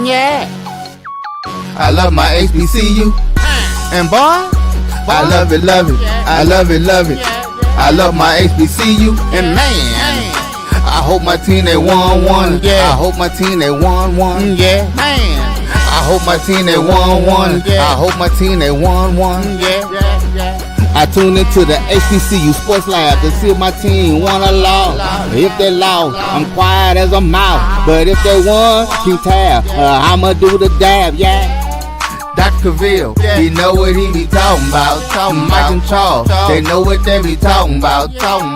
Yeah. I love my HBCU. And boy, I love it, love it. I love it, love it. I love my HBCU. And man, I hope my team they won one. Yeah. I hope my team they won one. Yeah. Man, I hope my team they won one. I hope my team they won one. Yeah. I tune into the HBCU Sports Lab to see if my team won or lost. If they lost, I'm quiet as a mouse. But if they won, keep tab. I'ma do the dab, yeah. Dr. Cavil, he know what he be talking about. Mike and Charles, they know what they be talking about.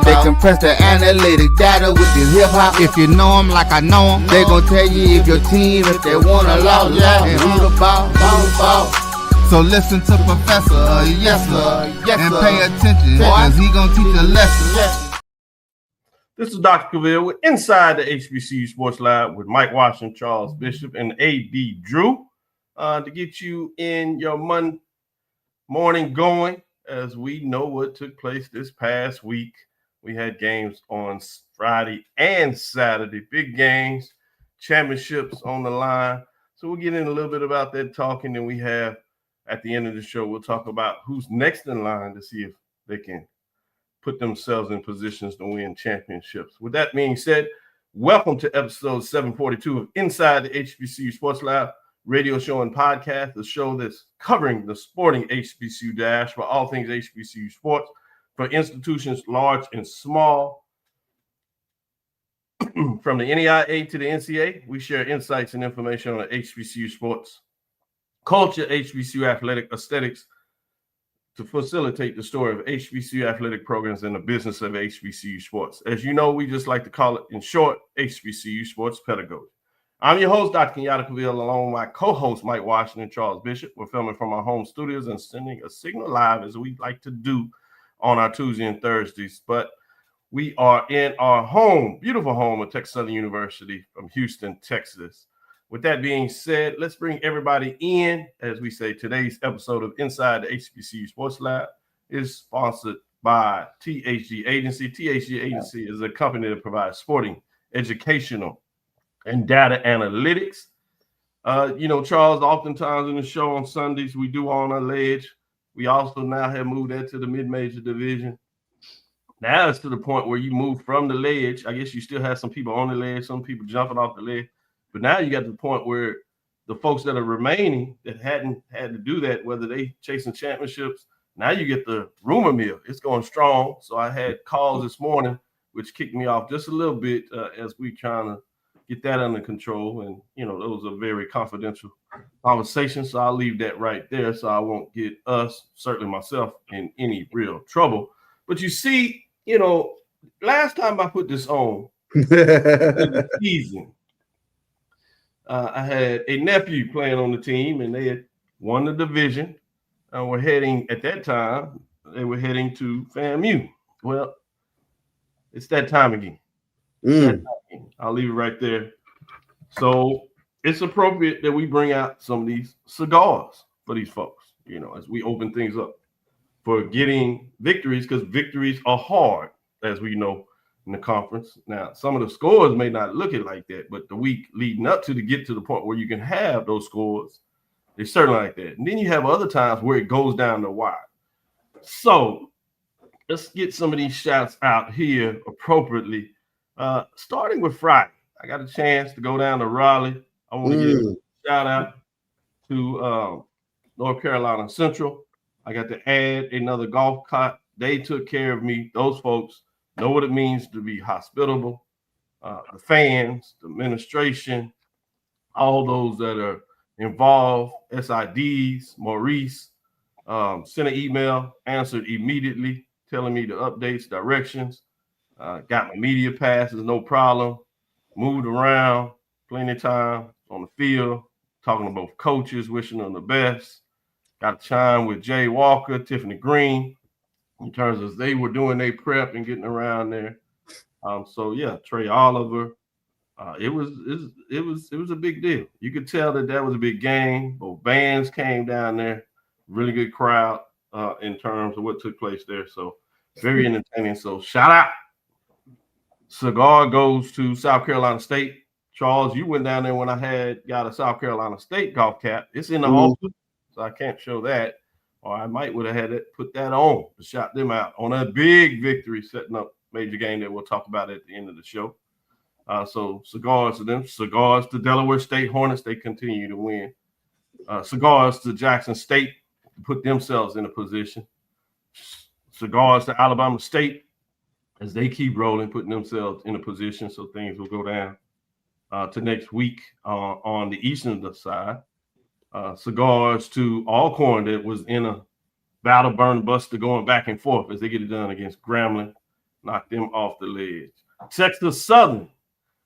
They compress the analytic data with this hip hop. If you know them like I know them, they gon' tell you if your team, if they won or lost, and who the ball. So listen to Professor, yes sir, and pay attention, cause he gonna teach a lesson. This is Dr. Cavil with Inside the HBCU Sports Lab with Mike Washington, Charles Bishop, and A.B. Drew to get you in your morning going. As we know what took place this past week, we had games on Friday and Saturday, big games, championships on the line. So we'll get in a little bit about that talking, and we have at the end of the show, we'll talk about who's next in line to see if they can put themselves in positions to win championships. With that being said, welcome to episode 742 of Inside the HBCU Sports Lab radio show and podcast, the show that's covering the sporting HBCU dash for all things HBCU sports for institutions large and small. From the NEIA to the NCAA, we share insights and information on the HBCU sports culture, HBCU athletic aesthetics to facilitate the story of HBCU athletic programs and the business of HBCU sports. As you know, we just like to call it, in short, HBCU sports pedagogy. I'm your host, Dr. Cavil, along with my co-host, Mike Washington and Charles Bishop. We're filming from our home studios and sending a signal live as we like to do on our Tuesday and Thursdays. But we are in our home, beautiful home at Texas Southern University from Houston, Texas. With that being said, let's bring everybody in. As we say, today's episode of Inside the HBCU Sports Lab is sponsored by THG Agency. THG Agency is a company that provides sporting, educational, and data analytics. Charles, oftentimes in the show on Sundays, we do On a Ledge. We also now have moved that to the mid-major division. Now it's to the point where you move from the ledge. I guess you still have some people on the ledge, some people jumping off the ledge. But now you got to the point where the folks that are remaining that hadn't had to do that, whether they chasing championships, now you get the rumor mill. It's going strong. So I had calls this morning, which kicked me off just a little bit as we trying to get that under control. And, those are very confidential conversations. So I'll leave that right there so I won't get us, certainly myself, in any real trouble. But you see, last time I put this on the season, I had a nephew playing on the team, and they had won the division. We're heading, at that time, they were heading to FAMU. Well, it's that time again. I'll leave it right there. So it's appropriate that we bring out some of these cigars for these folks, as we open things up for getting victories, because victories are hard, as we know, in the conference. Now, some of the scores may not look it like that, but the week leading up to get to the point where you can have those scores, they certainly like that. And then you have other times where it goes down the wire. So let's get some of these shots out here appropriately. Starting with Friday, I got a chance to go down to Raleigh. I want to give a shout out to North Carolina Central. I got to add another golf cart. They took care of me. Those folks know what it means to be hospitable. The fans, the administration, all those that are involved, SIDs, Maurice, sent an email, answered immediately, telling me the updates, directions. Got my media passes, no problem. Moved around, plenty of time on the field, talking to both coaches, wishing them the best. Got to chime with Jay Walker, Tiffany Green, in terms of they were doing their prep and getting around there. Trey Oliver. It was a big deal. You could tell that was a big game. Both bands came down there. Really good crowd in terms of what took place there. So very entertaining. So shout out. Cigar goes to South Carolina State. Charles, you went down there when I got a South Carolina State golf cap. It's in the office, so I can't show that. Or I might would have had it put that on to shout them out on a big victory, setting up major game that we'll talk about at the end of the show. So cigars to them, cigars to Delaware State Hornets. They continue to win. Cigars to Jackson State, put themselves in a position. Cigars to Alabama State as they keep rolling, putting themselves in a position so things will go down to next week on the eastern side. Cigars to Alcorn that was in a battle burn buster going back and forth as they get it done against Grambling, knock them off the ledge. Texas Southern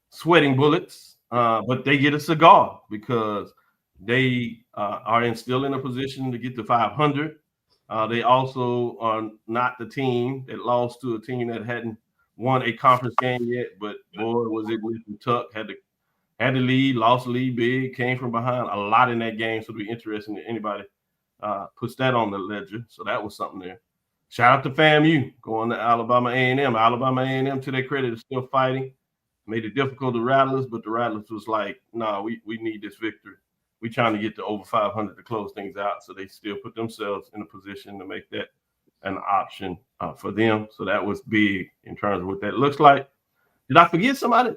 sweating bullets, but they get a cigar because they are still in a position to get to 500. They also are not the team that lost to a team that hadn't won a conference game yet, but boy, was it Wilson Tuck had to lead, lost the lead big, came from behind a lot in that game. So it'll be interesting if anybody puts that on the ledger. So that was something there. Shout out to FAMU going to Alabama A&M. Alabama A&M, to their credit, is still fighting. Made it difficult to Rattlers, but the Rattlers was like, no, we need this victory. We trying to get to over 500 to close things out. So they still put themselves in a position to make that an option for them. So that was big in terms of what that looks like. Did I forget somebody?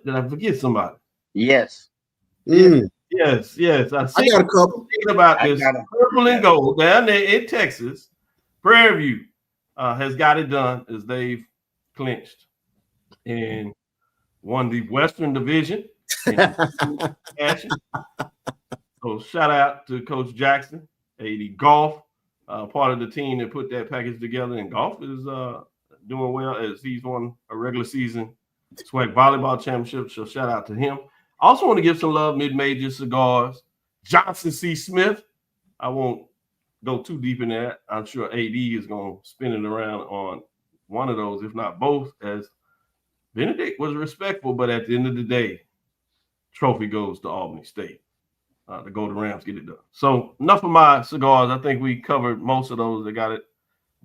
Yes. Yes. I got a couple. Thinking about this purple and gold down there in Texas. Prairie View has got it done as they've clinched and won the Western Division. So shout out to Coach Jackson, AD Golf, part of the team that put that package together. And Golf is doing well as he's won a regular season SWAC volleyball championship. So shout out to him. I also want to give some love, mid-major cigars. Johnson C. Smith. I won't go too deep in that. I'm sure AD is going to spin it around on one of those, if not both, as Benedict was respectful, but at the end of the day, trophy goes to Albany State. The Golden Rams get it done. So enough of my cigars. I think we covered most of those that got it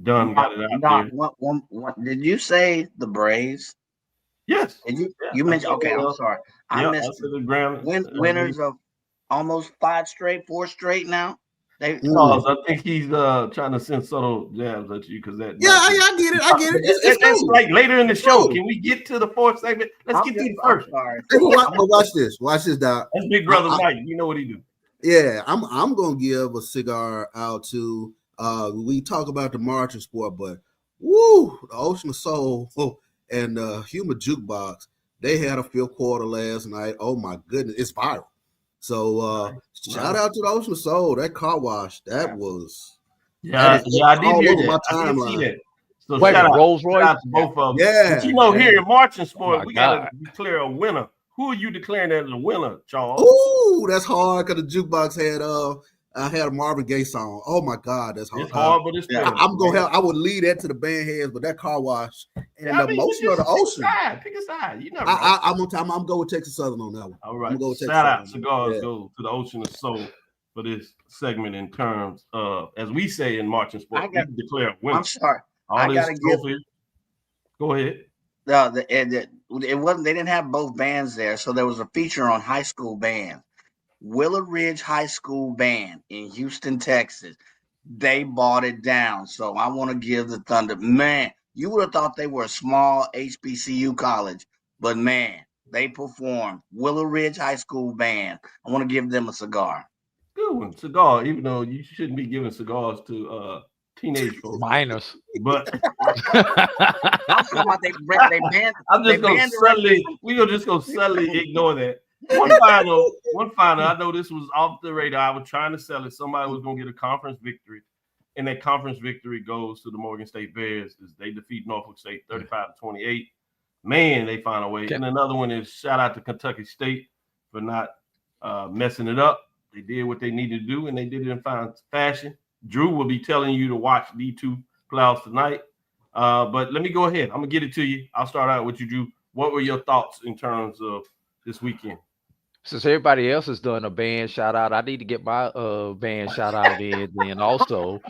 done, got it out there. Did you say the Braves? Yes. You mentioned, okay, I'm sorry. I missed the winners of almost 4 straight now. Charles, I think he's trying to send subtle jabs at you because that. I get it. It's like later in the show. Can we get to the fourth segment? Let's get to the first. Watch this, Doc. That's Big Brother Mike. You know what he do. Yeah, I'm gonna give a cigar out to. We talk about the marching sport, but the Ocean of Soul and Humor Jukebox. They had a fifth quarter last night. Oh my goodness, it's viral. So shout out to the Ocean of Soul. That car wash, that was I did hear that. I did see that. So shout out, Rolls Royce. Shout out to both of them. Yeah. But here in marching sport, we gotta declare a winner. Who are you declaring as a winner, Charles? Ooh, that's hard because the jukebox had a Marvin Gaye song. Oh my God, that's hard. It's hard, but it's I would lead that to the band heads, but that car wash and the motion of the ocean. Pick a side. You know. I'm going with Texas Southern on that one. All right. Shout out cigars go to the Ocean of Soul for this segment in terms of, as we say in marching sport, we declare a winner. I'm sorry. Go ahead. It wasn't. They didn't have both bands there, so there was a feature on high school band. Willow Ridge High School Band in Houston, Texas. They bought it down. So I want to give the Thunder, man, you would have thought they were a small HBCU college, but man, they performed. Willow Ridge High School Band. I want to give them a cigar. Good one. Cigar, even though you shouldn't be giving cigars to teenage folks. Minors. But I'm talking about they banned. We're gonna just go subtly ignore that. One final. I know this was off the radar. I was trying to sell it. Somebody was gonna get a conference victory, and that conference victory goes to the Morgan State Bears as they defeat Norfolk State 35-28. Man, they find a way. And another one is shout out to Kentucky State for not messing it up. They did what they needed to do, and they did it in fine fashion. Drew will be telling you to watch D2 playoffs tonight. But let me go ahead. I'm gonna get it to you. I'll start out with you, Drew. What were your thoughts in terms of this weekend? Since everybody else has done a band shout out, I need to get my band shout out in then also.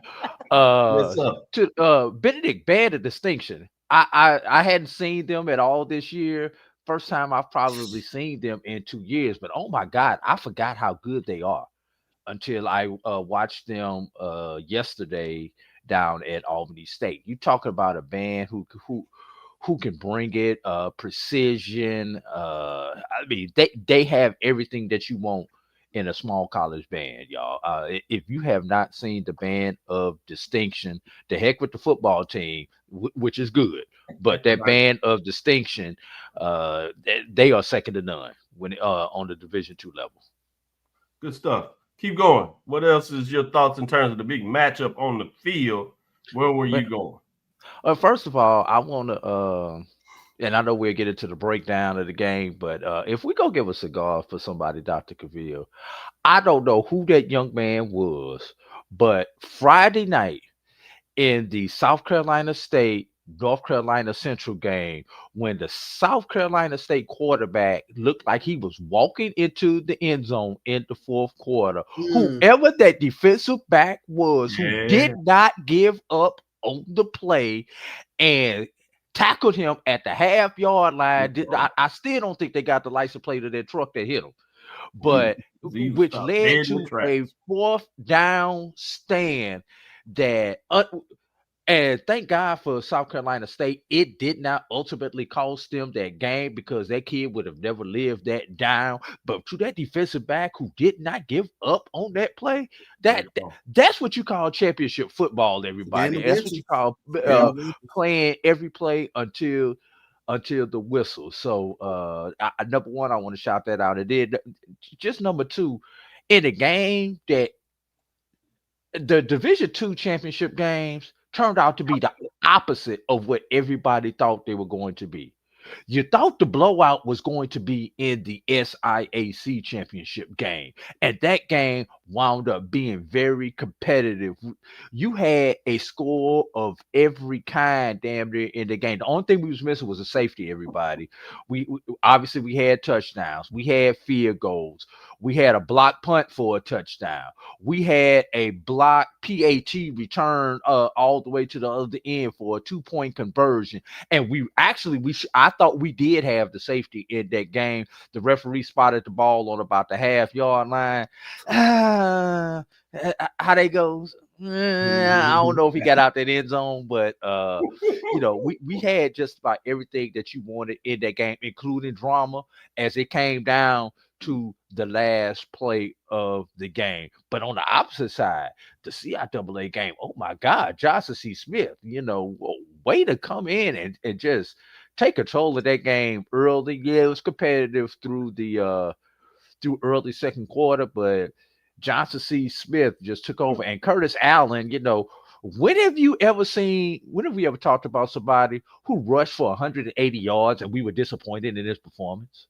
To Benedict Band of Distinction. I hadn't seen them at all this year. first time I've probably seen them in 2 years. But oh my God, I forgot how good they are until I watched them yesterday down at Albany State. You talking about a band who can bring it, precision. I mean, they have everything that you want in a small college band, y'all. If you have not seen the band of distinction, the heck with the football team, which is good, but that Right. band of distinction, they are second to none when on the Division II level. Good stuff. Keep going. What else is your thoughts in terms of the big matchup on the field? Where were you going? First of all, I want to, and I know we'll get into the breakdown of the game, but if we go give a cigar for somebody, Dr. Cavil, I don't know who that young man was, but Friday night in the South Carolina State North Carolina Central game, when the South Carolina State quarterback looked like he was walking into the end zone in the fourth quarter, whoever that defensive back was who did not give up on the play and tackled him at the half-yard line. I still don't think they got the license plate of that truck that hit him, but which led to a fourth down stand that and thank God for South Carolina State, it did not ultimately cost them that game because that kid would have never lived that down. But to that defensive back who did not give up on that play, that's what you call championship football, everybody. That's what you call playing every play until the whistle. So number one, I want to shout that out. And then just number two, in a game that the Division II championship games turned out to be the opposite of what everybody thought they were going to be. You thought the blowout was going to be in the SIAC championship game, and that game wound up being very competitive. You had a score of every kind damn near in the game. The only thing we was missing was a safety, everybody. We obviously we had touchdowns, we had field goals, we had a block punt for a touchdown, we had a block PAT return all the way to the other end for a 2-point conversion, and I thought we did have the safety in that game. The referee spotted the ball on about the half-yard line. How they goes? I don't know if he got out that end zone, but we had just about everything that you wanted in that game, including drama, as it came down to the last play of the game. But on the opposite side, the CIAA game, oh my God, Joshua C. Smith, way to come in and just take control of that game early. Yeah, it was competitive through the through early second quarter, but Johnson C. Smith just took over. And Curtis Allen, when have we ever talked about somebody who rushed for 180 yards and we were disappointed in his performance?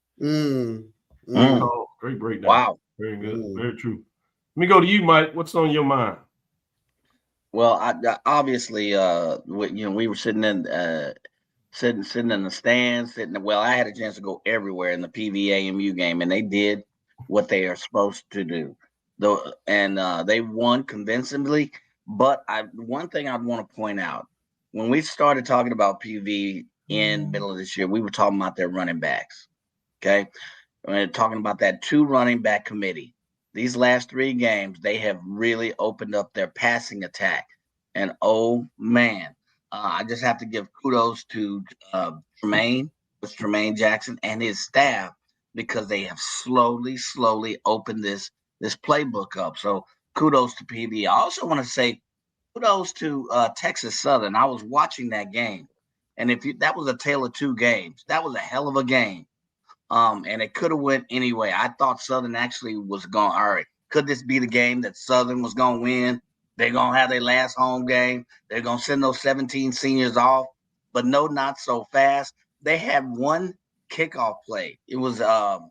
Oh, great breakdown. Wow. Very good. Very true. Let me go to you, Mike. What's on your mind? Well, I obviously, we were sitting in the stands. I had a chance to go everywhere in the PVAMU game, and they did what they are supposed to do. They won convincingly. But one thing I'd want to point out, when we started talking about PV in the middle of this year, we were talking about their running backs. Okay. We're talking about that 2 running back committee. These last 3 games, they have really opened up their passing attack. And oh man, I just have to give kudos to Tremaine Jackson and his staff, because they have slowly opened this playbook up. So kudos to PV. I also want to say kudos to Texas Southern. I was watching that game, and that was a tale of 2 games. That was a hell of a game. And it could have went anyway. I thought Southern actually was going, all right, could this be the game that Southern was going to win? They're going to have their last home game. They're going to send those 17 seniors off. But no, not so fast. They had one kickoff play. It was, and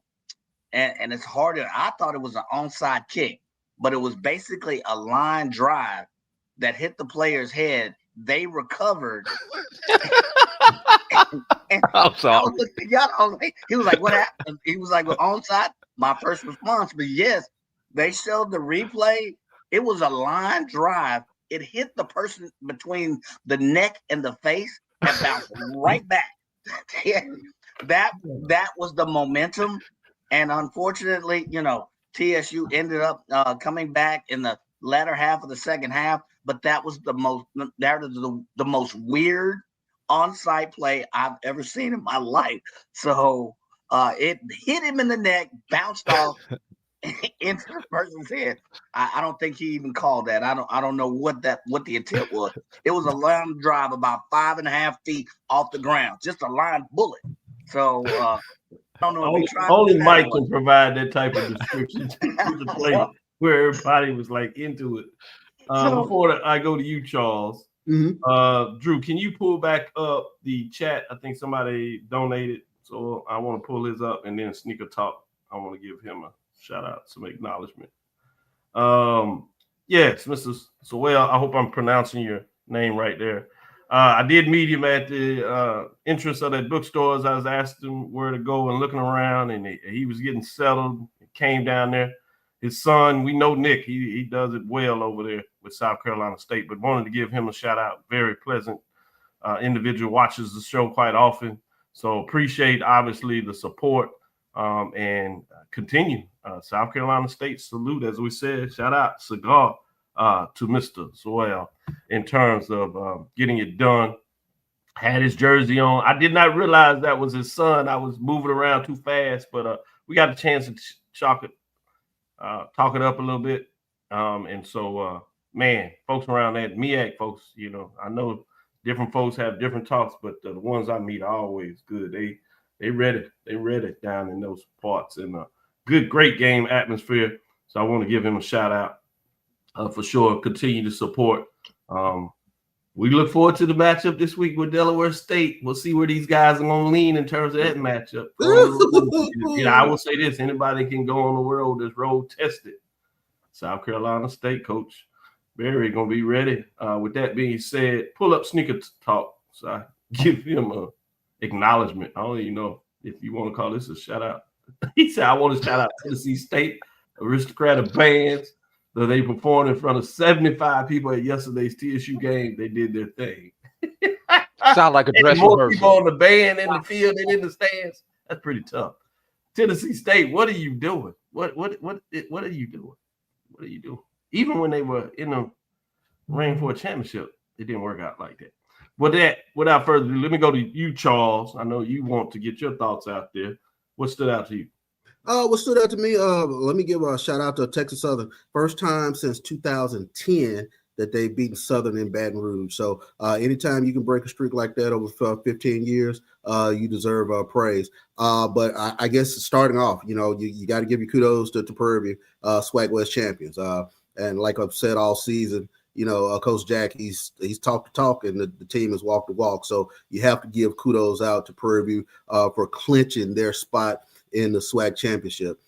it's harder. I thought it was an onside kick, but it was basically a line drive that hit the player's head. They recovered. And I'm sorry. He was like, what happened? He was like, well, onside. My first response, but yes, they showed the replay. It was a line drive. It hit the person between the neck and the face and bounced right back. that was the momentum, and unfortunately, TSU ended up coming back in the latter half of the second half. But that was the most weird on-site play I've ever seen in my life. So it hit him in the neck, bounced off into the person's head. I don't think he even called that. I don't know what the intent was. It was a line drive about 5.5 feet off the ground, just a line bullet. So I don't know if he tried only to do that Mike can provide that type of description to the play where everybody was like into it. Before I go to you, Charles, Drew, can you pull back up the chat? I think somebody donated, so I want to pull his up, and then Sneaker Talk, I want to give him a shout out, some acknowledgement. Yes, Mr. Sowell, I hope I'm pronouncing your name right there. I did meet him at the entrance of that bookstore as I was asking him where to go and looking around, and he was getting settled. Came down there. His son, we know Nick, he does it well over there with South Carolina State, but wanted to give him a shout out. Very pleasant individual, watches the show quite often. So appreciate, obviously, the support and continue. South Carolina State salute, as we said, shout out, cigar to Mr. Sowell in terms of getting it done. Had his jersey on. I did not realize that was his son. I was moving around too fast, but we got a chance to talk it up a little bit. And so, man, folks around that MEAC folks, I know different folks have different talks, but the ones I meet are always good. They read it down in those parts, and great game atmosphere. So I want to give him a shout out for sure. Continue to support. We look forward to the matchup this week with Delaware State. We'll see where these guys are going to lean in terms of that matchup. I will say this: anybody can go on the road that's road tested. South Carolina State coach Barry going to be ready. With that being said, pull up Sneaker Talk. So I give him a acknowledgement. I don't even know if you want to call this a shout out. He said, I want to shout out Tennessee State, Aristocratic Bands. Though they performed in front of 75 people at yesterday's TSU game, they did their thing. Sound like a dress more rehearsal. People on the band in the field and in the stands. That's pretty tough. Tennessee State, what are you doing? What are you doing? What are you doing? Even when they were in the ring for a championship, it didn't work out like that. Without further ado, let me go to you, Charles. I know you want to get your thoughts out there. What stood out to you? What stood out to me, let me give a shout out to Texas Southern. First time since 2010 that they've beaten Southern in Baton Rouge. So anytime you can break a streak like that over 15 years, you deserve praise. But I guess starting off, you got to give you kudos to Prairie View, SWAC West champions. And like I've said all season, Coach Jack, he's talked the talk and the team has walked the walk. So you have to give kudos out to Prairie View for clinching their spot in the SWAC championship.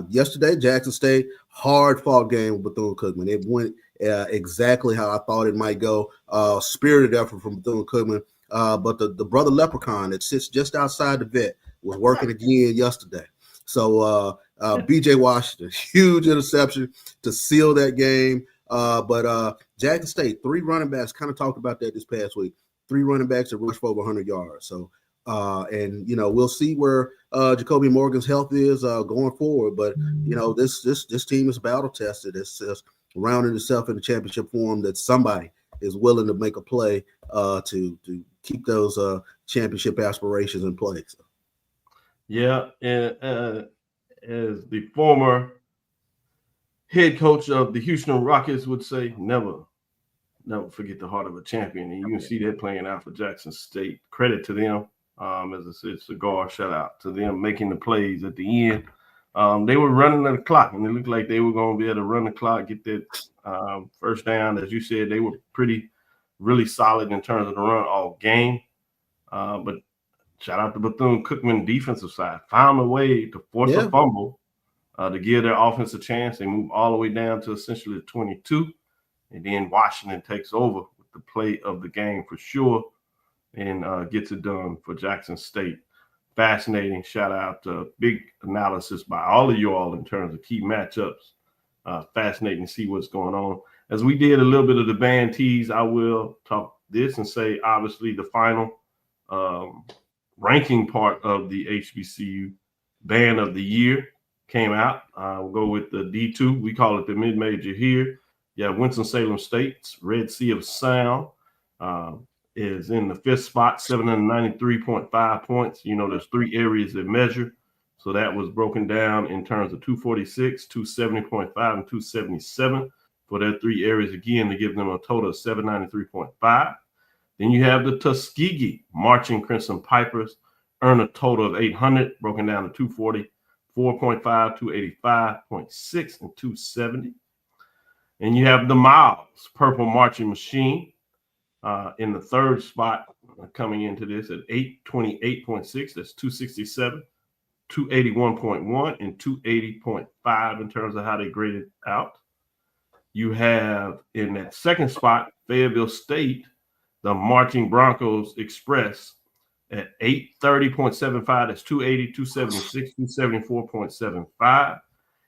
Yesterday, Jackson State, hard-fought game with Bethune-Cookman. It went exactly how I thought it might go. Spirited effort from Bethune-Cookman. But the brother Leprechaun that sits just outside the vet was working again yesterday. So B.J. Washington, huge interception to seal that game. But Jackson State, 3 running backs, kind of talked about that this past week. 3 running backs that rushed for over 100 yards. So and we'll see where Jacoby Morgan's health is going forward. But this team is battle tested. It's rounding itself in the championship form that somebody is willing to make a play to keep those championship aspirations in place. Yeah, and as the former head coach of the Houston Rockets would say, never forget the heart of a champion. And you can see that playing out for Jackson State. Credit to them. As I said, cigar, shout out to them making the plays at the end. They were running the clock, and it looked like they were going to be able to run the clock, get that first down. As you said, they were really solid in terms of the run all game. But shout out to Bethune-Cookman defensive side. Found a way to force a fumble to give their offense a chance. They move all the way down to essentially the 22. And then Washington takes over with the play of the game for sure. And gets it done for Jackson State. Fascinating. Shout out to big analysis by all of you all in terms of key matchups. Fascinating to see what's going on. As we did a little bit of the band tease, I will talk this and say, obviously, the final ranking part of the HBCU Band of the Year came out. We'll go with the D2. We call it the mid-major here. Yeah, Winston-Salem State's Red Sea of Sound is in the 5th spot, 793.5 points. You know, there's 3 areas that measure. So that was broken down in terms of 246, 270.5, and 277 for their 3 areas, again, to give them a total of 793.5. Then you have the Tuskegee Marching Crimson Pipers, earn a total of 800, broken down to 244.5, 285.6, and 270. And you have the Miles Purple Marching Machine in the 3rd spot, coming into this at 828.6. That's 267, 281.1, and 280.5 in terms of how they graded out. You have in that 2nd spot, Fayetteville State, the Marching Broncos Express at 830.75. That's 280, 276, 274.75.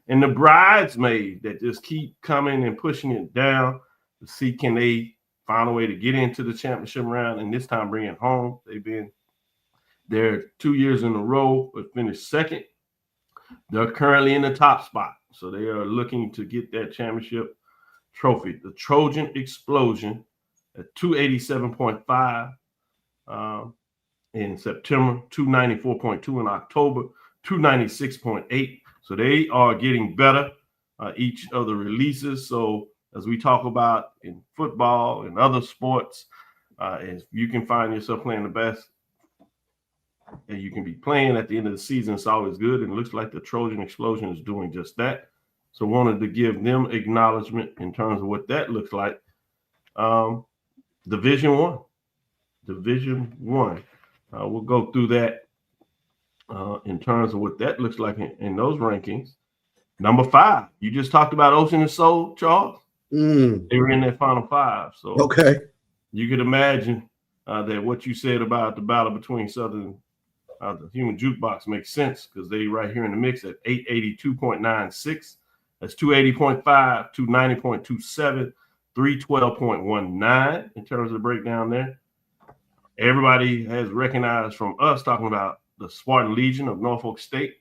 And the Bridesmaids that just keep coming and pushing it down to see can they find a way to get into the championship round and this time bring it home. They've been there 2 years in a row, but finished 2nd. They're currently in the top spot, so they are looking to get that championship trophy. The Trojan Explosion at 287.5 in September, 294.2 in October, 296.8. So they are getting better each of the releases. So as we talk about in football and other sports, if you can find yourself playing the best and you can be playing at the end of the season, it's always good. And it looks like the Trojan Explosion is doing just that. So wanted to give them acknowledgement in terms of what that looks like. Division One. We'll go through that in terms of what that looks like in those rankings. Number 5, you just talked about Ocean and Soul, Charles. They were in that Final 5. So okay, you could imagine that what you said about the battle between Southern, the Human Jukebox makes sense because they right here in the mix at 882.96. That's 280.5, 290.27, 312.19 in terms of the breakdown there. Everybody has recognized from us talking about the Spartan Legion of Norfolk State,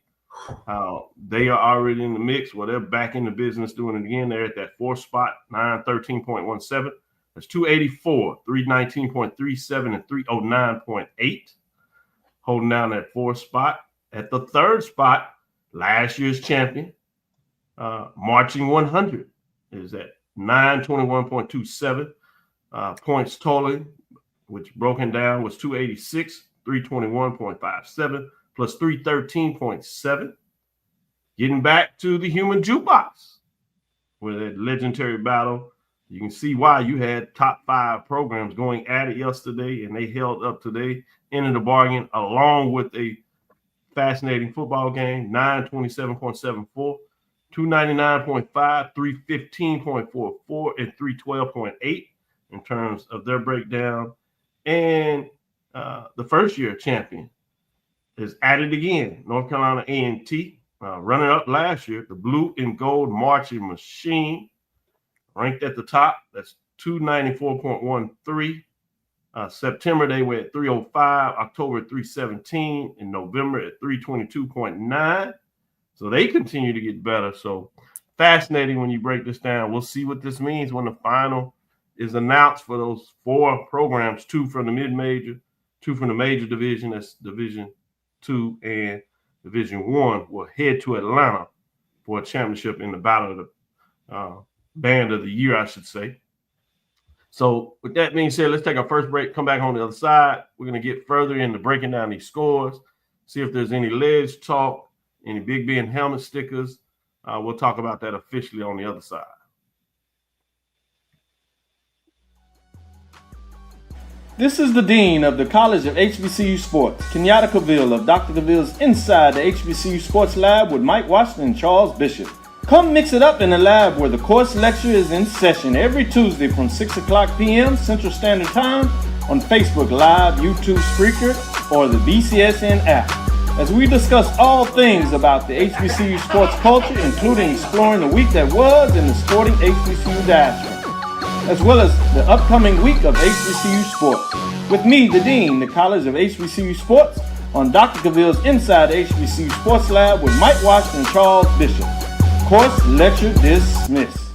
how they are already in the mix. Well, they're back in the business doing it again. They're at that 4th spot, 913.17. That's 284, 319.37, and 309.8. Holding down that 4th spot. At the 3rd spot, last year's champion, Marching 100 is at 921.27 points totaling, which broken down was 286, 321.57 plus 313.7. Getting back to the Human Jukebox with that legendary battle. You can see why you had top 5 programs going at it yesterday, and they held up today, ended the bargain along with a fascinating football game, 927.74. 299.5, 315.44, and 312.8 in terms of their breakdown. And the first-year champion is at it again, North Carolina A&T, running up last year, the Blue and Gold Marching Machine, ranked at the top. That's 294.13. September, they were at 305, October at 317, and November at 322.9. So they continue to get better. So fascinating when you break this down. We'll see what this means when the final is announced for those 4 programs, 2 from the mid-major, 2 from the major division, that's Division 2 and Division 1, will head to Atlanta for a championship in the battle of the band of the year, I should say. So with that being said, let's take our first break, come back on the other side. We're going to get further into breaking down these scores, see if there's any ledge talk, any Big Ben helmet stickers. We'll talk about that officially on the other side. This is the Dean of the College of HBCU Sports, Kenyatta Cavil of Dr. Cavil's Inside the HBCU Sports Lab with Mike Washington and Charles Bishop. Come mix it up in the lab where the course lecture is in session every Tuesday from 6 o'clock p.m. Central Standard Time on Facebook Live, YouTube Spreaker, or the BCSN app, as we discuss all things about the HBCU sports culture, including exploring the week that was in the sporting HBCU diaspora, as well as the upcoming week of HBCU sports. With me, the Dean, the College of HBCU Sports, on Dr. Cavill's Inside the HBCU Sports Lab with Mike Washington and Charles Bishop. Course lecture dismissed.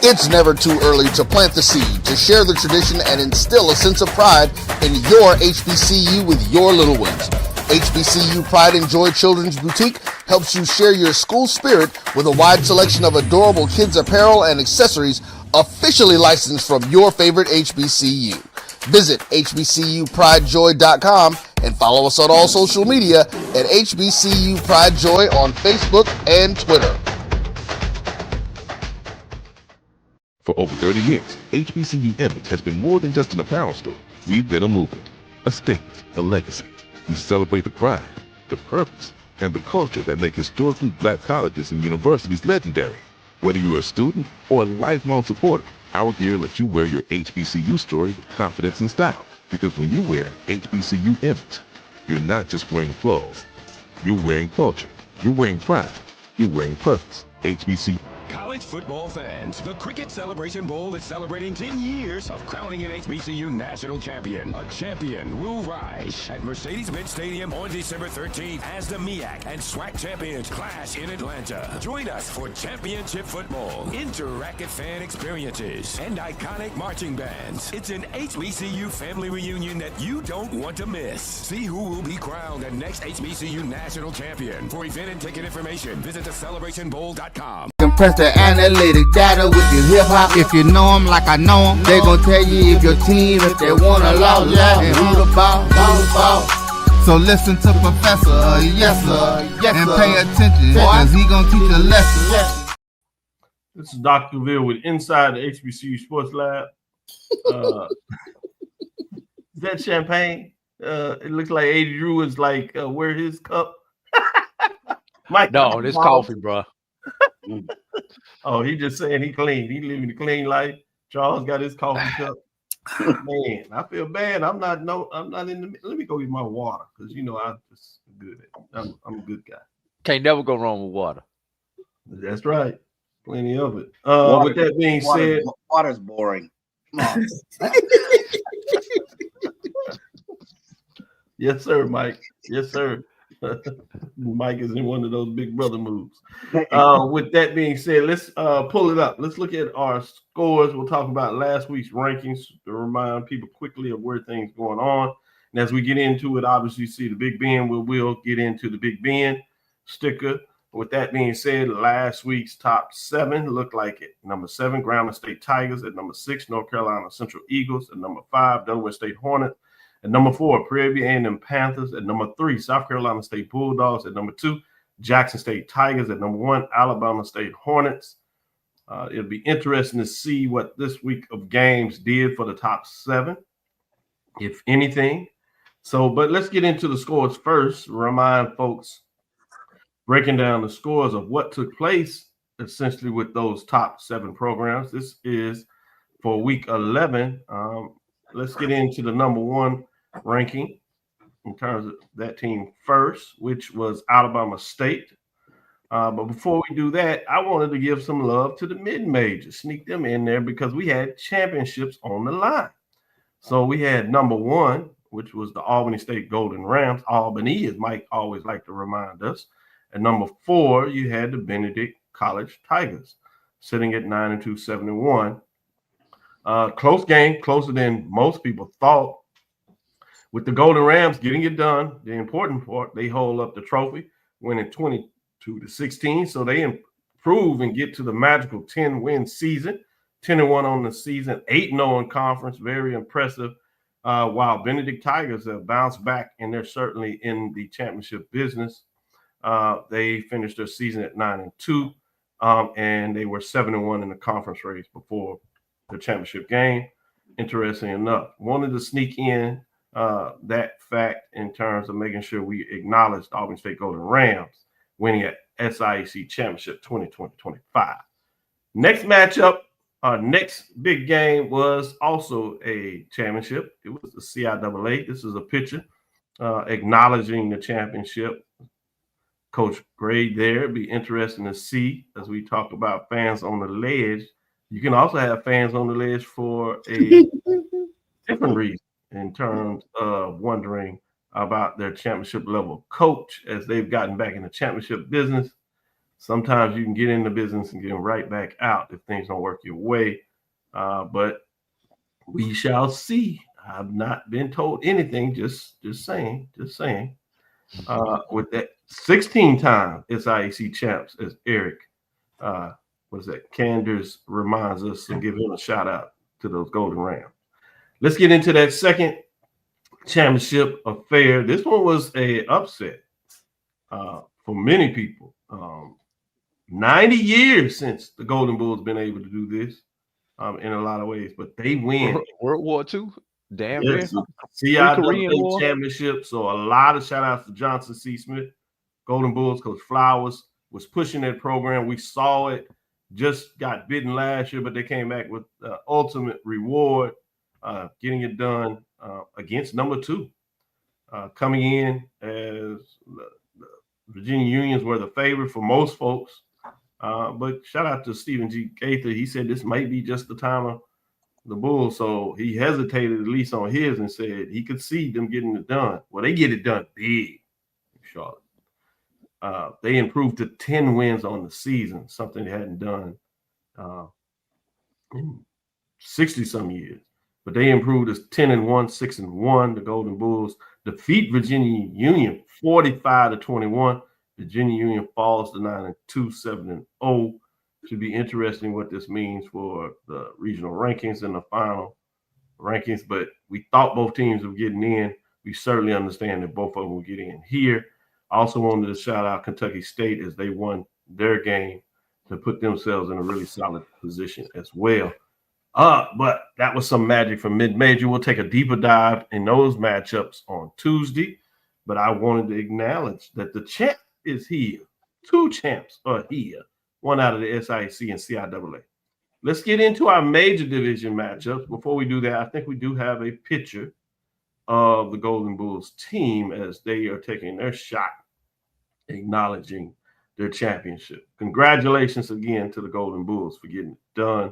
It's never too early to plant the seed, to share the tradition, and instill a sense of pride in your HBCU with your little ones. HBCU Pride and Joy Children's Boutique helps you share your school spirit with a wide selection of adorable kids apparel and accessories officially licensed from your favorite HBCU. Visit hbcupridejoy.com and follow us on all social media at HBCU Pride Joy on Facebook and Twitter. For over 30 years, HBCU Image has been more than just an apparel store. We've been a movement, a statement, a legacy. We celebrate the pride, the purpose, and the culture that make historically black colleges and universities legendary. Whether you're a student or a lifelong supporter, our gear lets you wear your HBCU story with confidence and style. Because when you wear HBCU Image, you're not just wearing clothes. You're wearing culture. You're wearing pride. You're wearing purpose. HBCU. College football fans, the Cricket Celebration Bowl is celebrating 10 years of crowning an HBCU national champion. A champion will rise at Mercedes-Benz Stadium on December 13th as the MEAC and SWAC champions clash in Atlanta. Join us for championship football, interactive fan experiences, and iconic marching bands. It's an HBCU family reunion that you don't want to miss. See who will be crowned the next HBCU national champion. For event and ticket information, visit thecelebrationbowl.com. Compress the analytic data with your hip hop. If you know them like I know them, they gon' tell you if your team, if they wanna lose, and who the ball. So listen to Professor, yes sir, and pay attention, cause he gon' teach a lesson. This is Dr. Cavil with Inside the HBCU Sports Lab. Is that champagne? It looks like AD Drew is like, where his cup? Mike, No, this coffee, bro. Oh, he just saying he clean. He living a clean life. Charles got his coffee cup. Man, I feel bad. I'm not in the. Let me go get my water because I'm just good at it. I'm a good guy. Can't never go wrong with water. That's right. Plenty of it. With that being said, water's boring. Come on. Yes, sir, Mike. Yes, sir. Mike is in one of those big brother moves. With that being said, let's pull it up. Let's look at our scores. We'll talk about last week's rankings to remind people quickly of where things going on. And as we get into it, obviously you see the Big Ben. We'll get into the Big Ben sticker. With that being said, last week's top 7 looked like it. Number 7, Grambling State Tigers. At number 6, North Carolina Central Eagles. At number 5, Delaware State Hornets. At number 4, Prairie A&M Panthers. At number 3, South Carolina State Bulldogs. At number 2, Jackson State Tigers. At number 1, Alabama State Hornets. It'll be interesting to see what this week of games did for the top 7, if anything. But let's get into the scores first. Remind folks, breaking down the scores of what took place essentially with those top 7 programs. This is for week 11. Let's get into the number 1 ranking in terms of that team first, which was Alabama State. But before we do that, I wanted to give some love to the mid-majors, sneak them in there because we had championships on the line. So we had number 1, which was the Albany State Golden Rams. Albany, as Mike always liked to remind us. And number 4, you had the Benedict College Tigers, sitting at 9-2, 7-1. Close game, closer than most people thought. With the Golden Rams getting it done, the important part, they hold up the trophy, winning 22-16. So they improve and get to the magical 10-win season, 10-1 on the season, 8-0 in conference. Very impressive. While Benedict Tigers have bounced back, and they're certainly in the championship business. They finished their season at 9-2, and they were 7-1 in the conference race before the championship game. Interesting enough, wanted to sneak in that fact in terms of making sure we acknowledge the Auburn State Golden Rams winning at SIAC Championship 2020-25. Next matchup, our next big game was also a championship. It was the CIAA. This is a picture acknowledging the championship. Coach Gray there. It'd be interesting to see as we talk about fans on the ledge. You can also have fans on the ledge for a different reason in terms of wondering about their championship level coach as they've gotten back in the championship business. Sometimes you can get in the business and get right back out if things don't work your way. But we shall see. I've not been told anything. Just saying. With that 16-time SIAC champs, as Eric, Canders reminds us to give him a shout out to those Golden Rams. Let's get into that second championship affair. This one was a upset for many people. 90 years since the Golden Bulls been able to do this in a lot of ways, but they win. World War II? Damn yes, near. CIAA championship. So a lot of shout outs to Johnson C. Smith, Golden Bulls. Coach Flowers was pushing that program. We saw it. Just got bitten last year, but they came back with the ultimate reward, getting it done against number 2. Coming in as the Virginia Unions were the favorite for most folks. But shout out to Stephen G. Gaither. He said this might be just the time of the Bulls. So he hesitated at least on his and said he could see them getting it done. Well, they get it done big in Charlotte. They improved to 10 wins on the season, something they hadn't done in 60-some years. But they improved as 10-1, 6-1. The Golden Bulls defeat Virginia Union 45-21. Virginia Union falls to 9-2, 7-0. Should be interesting what this means for the regional rankings and the final rankings. But we thought both teams were getting in. We certainly understand that both of them will get in here. I also wanted to shout out Kentucky State as they won their game to put themselves in a really solid position as well. But that was some magic from mid-major. We'll take a deeper dive in those matchups on Tuesday. But I wanted to acknowledge that the champ is here. 2 champs are here. One out of the SIAC and CIAA. Let's get into our major division matchups. Before we do that, I think we do have a picture of the Golden Bulls team as they are taking their shot, acknowledging their championship. Congratulations again to the Golden Bulls for getting it done.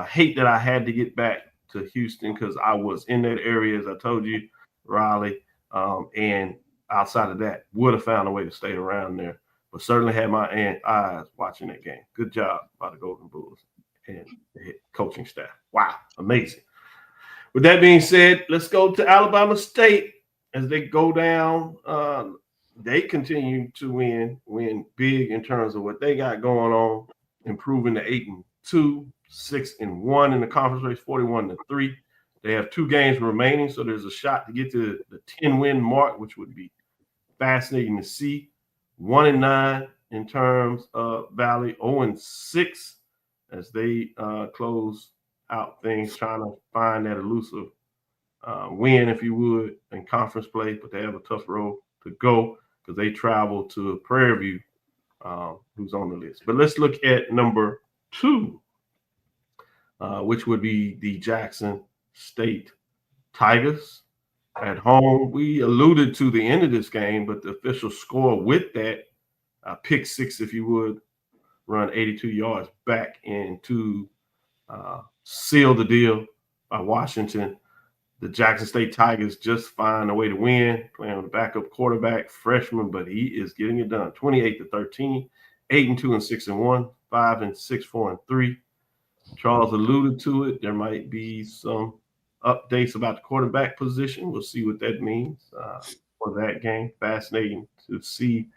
Hate that I had to get back to Houston because I was in that area, as I told you, Raleigh, and outside of that, would have found a way to stay around there, but certainly had my eyes watching that game. Good job by the Golden Bulls and the coaching staff. Wow, amazing. With that being said, let's go to Alabama State as they go down. They continue to win big in terms of what they got going on, improving to 8-2, 6-1 in the conference race, 41-3. They have 2 games remaining, so there's a shot to get to the 10-win mark, which would be fascinating to see. 1-9 in terms of Valley, 0-6 as they close out things, trying to find that elusive win, if you would, in conference play. But they have a tough road to go because they travel to Prairie View, who's on the list. But let's look at number 2, which would be the Jackson State Tigers at home. We alluded to the end of this game, but the official score with that pick 6, if you would, run 82 yards back and to seal the deal by Washington. The Jackson State Tigers just find a way to win, playing with a backup quarterback, freshman, but he is getting it done. 28-13, 8-2 and 6-1, 5-6, 4-3. Charles alluded to it. There might be some updates about the quarterback position. We'll see what that means for that game. Fascinating to see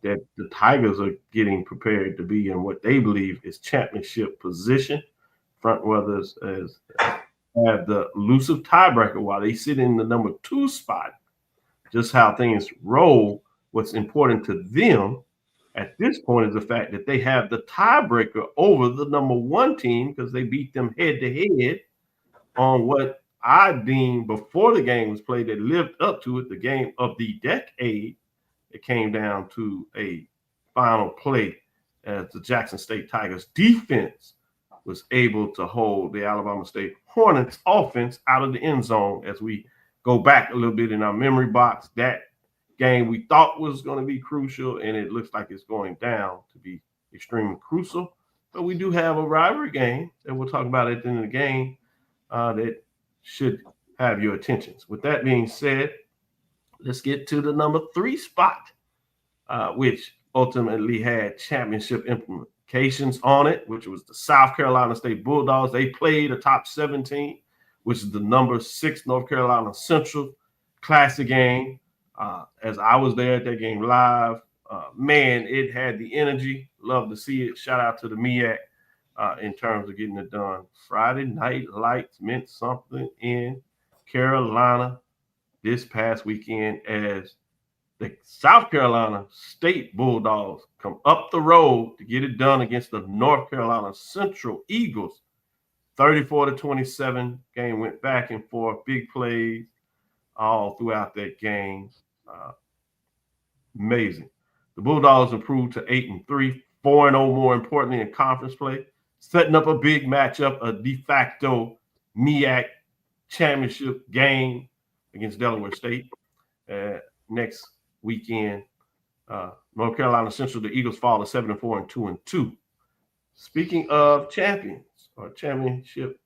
that the Tigers are getting prepared to be in what they believe is championship position. Front runners as have the elusive tiebreaker while they sit in the number 2 spot. Just how things roll, what's important to them at this point is the fact that they have the tiebreaker over the number 1 team because they beat them head-to-head on what I deemed before the game was played that lived up to it, the game of the decade. It came down to a final play as the Jackson State Tigers defense was able to hold the Alabama State Hornets offense out of the end zone. As we go back a little bit in our memory box, that game we thought was going to be crucial, and it looks like it's going down to be extremely crucial. But we do have a rivalry game that we'll talk about at the end of the game that should have your attentions. With that being said, let's get to the number 3 spot, which ultimately had championship implications on it, which was the South Carolina State Bulldogs. They played a top 17, which is the number 6 North Carolina Central Classic game. As I was there at that game live, man, it had the energy. Love to see it. Shout out to the MEAC in terms of getting it done. Friday Night Lights meant something in Carolina this past weekend as the South Carolina State Bulldogs come up the road to get it done against the North Carolina Central Eagles. 34-27. Game went back and forth. Big plays all throughout that game. Amazing. The Bulldogs improved to 8-3, 4-0 more importantly in conference play, setting up a big matchup, a de facto MEAC championship game against Delaware State next weekend. North Carolina Central, the Eagles fall to 7-4 and 2-2. Speaking of champions or championship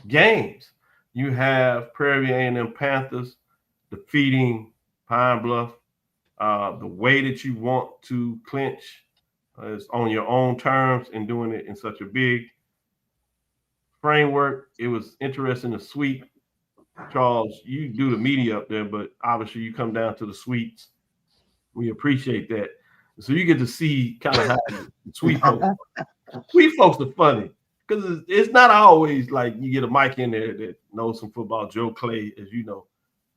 games, you have Prairie View A&M Panthers defeating Pine Bluff. The way that you want to clinch is on your own terms and doing it in such a big framework. It was interesting to sweep. Charles, you do the media up there, but obviously you come down to the suites. We appreciate that. So you get to see kind of how sweet folks. Sweet folks are funny because it's not always like you get a mic in there that knows some football. Joe Clay, as you know,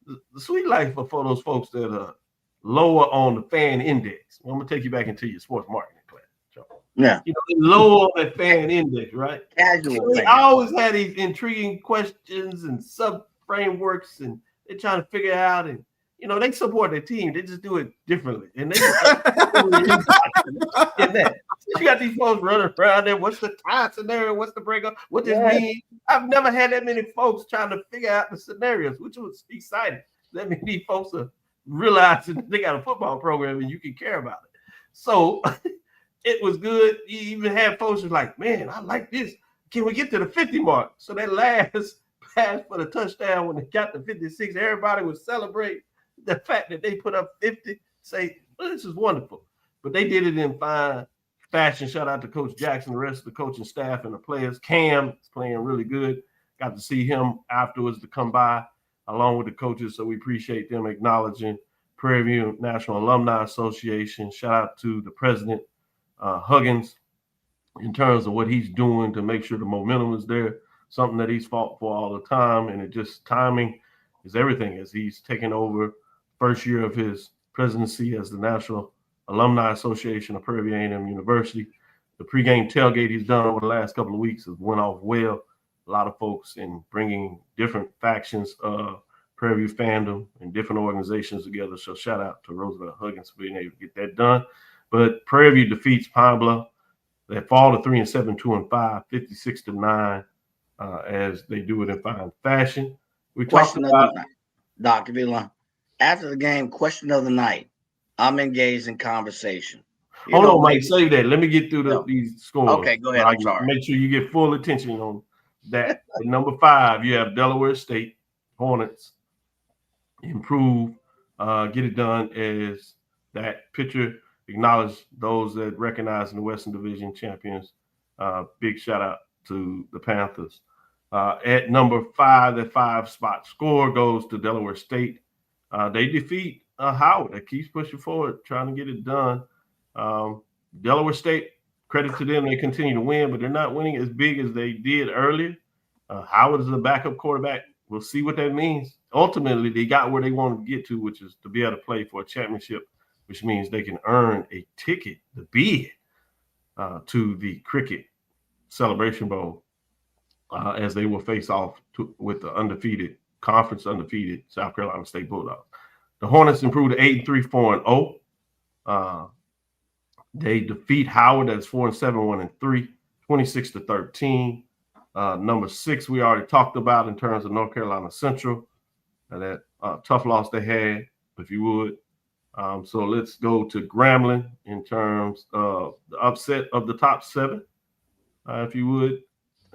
the sweet life are for those folks that are lower on the fan index. Well, I'm gonna take you back into your sports marketing class, Joe. Yeah, lower on that fan index, right? Casual. So I always had these intriguing questions and sub frameworks, and they're trying to figure out and. They support their team. They just do it differently. And they in that. You got these folks running around there. What's the tie scenario? What's the breakup? What does this mean? I've never had that many folks trying to figure out the scenarios, which was exciting. That many folks are realizing they got a football program and you can care about it. So it was good. You even had folks who like, man, I like this. Can we get to the 50 mark? So that last pass for the touchdown when they got to 56, everybody was celebrating the fact that they put up 50, say, well, this is wonderful. But they did it in fine fashion. Shout out to Coach Jackson, the rest of the coaching staff and the players. Cam is playing really good. Got to see him afterwards to come by along with the coaches. So we appreciate them acknowledging Prairie View National Alumni Association. Shout out to the president, Huggins, in terms of what he's doing to make sure the momentum is there, something that he's fought for all the time. And it just timing is everything as he's taking over first year of his presidency as the National Alumni Association of Prairie View A&M University. The pregame tailgate he's done over the last couple of weeks has went off well. A lot of folks in bringing different factions of Prairie View fandom and different organizations together. So shout out to Roosevelt Huggins for being able to get that done. But Prairie View defeats Pine Bluff. They fall to 3-7, 2-5, 56-9 as they do it in fine fashion. We talked about Dr. Villa. After the game, question of the night. I'm engaged in conversation. Hold on, Mike. Save that. Let me get through these scores. Okay, go ahead. I'm sorry. Make sure you get full attention on that. At number 5, you have Delaware State Hornets. Improve, get it done as that picture. Acknowledge those that recognize in the Western Division champions. Big shout out to the Panthers. At number 5, that 5-spot score goes to Delaware State. They defeat Howard. That keeps pushing forward, trying to get it done. Delaware State, credit to them, they continue to win, but they're not winning as big as they did earlier. Howard is a backup quarterback. We'll see what that means. Ultimately, they got where they wanted to get to, which is to be able to play for a championship, which means they can earn a ticket, the bid, to the Cricket Celebration Bowl. as they will face off with the conference undefeated South Carolina State Bulldogs. The Hornets improved to 8-3, 4-0. They defeat Howard, that's 4-7, 1-3, 26-13. Number 6, we already talked about in terms of North Carolina Central, that tough loss they had, if you would. So let's go to Grambling in terms of the upset of the top 7, if you would.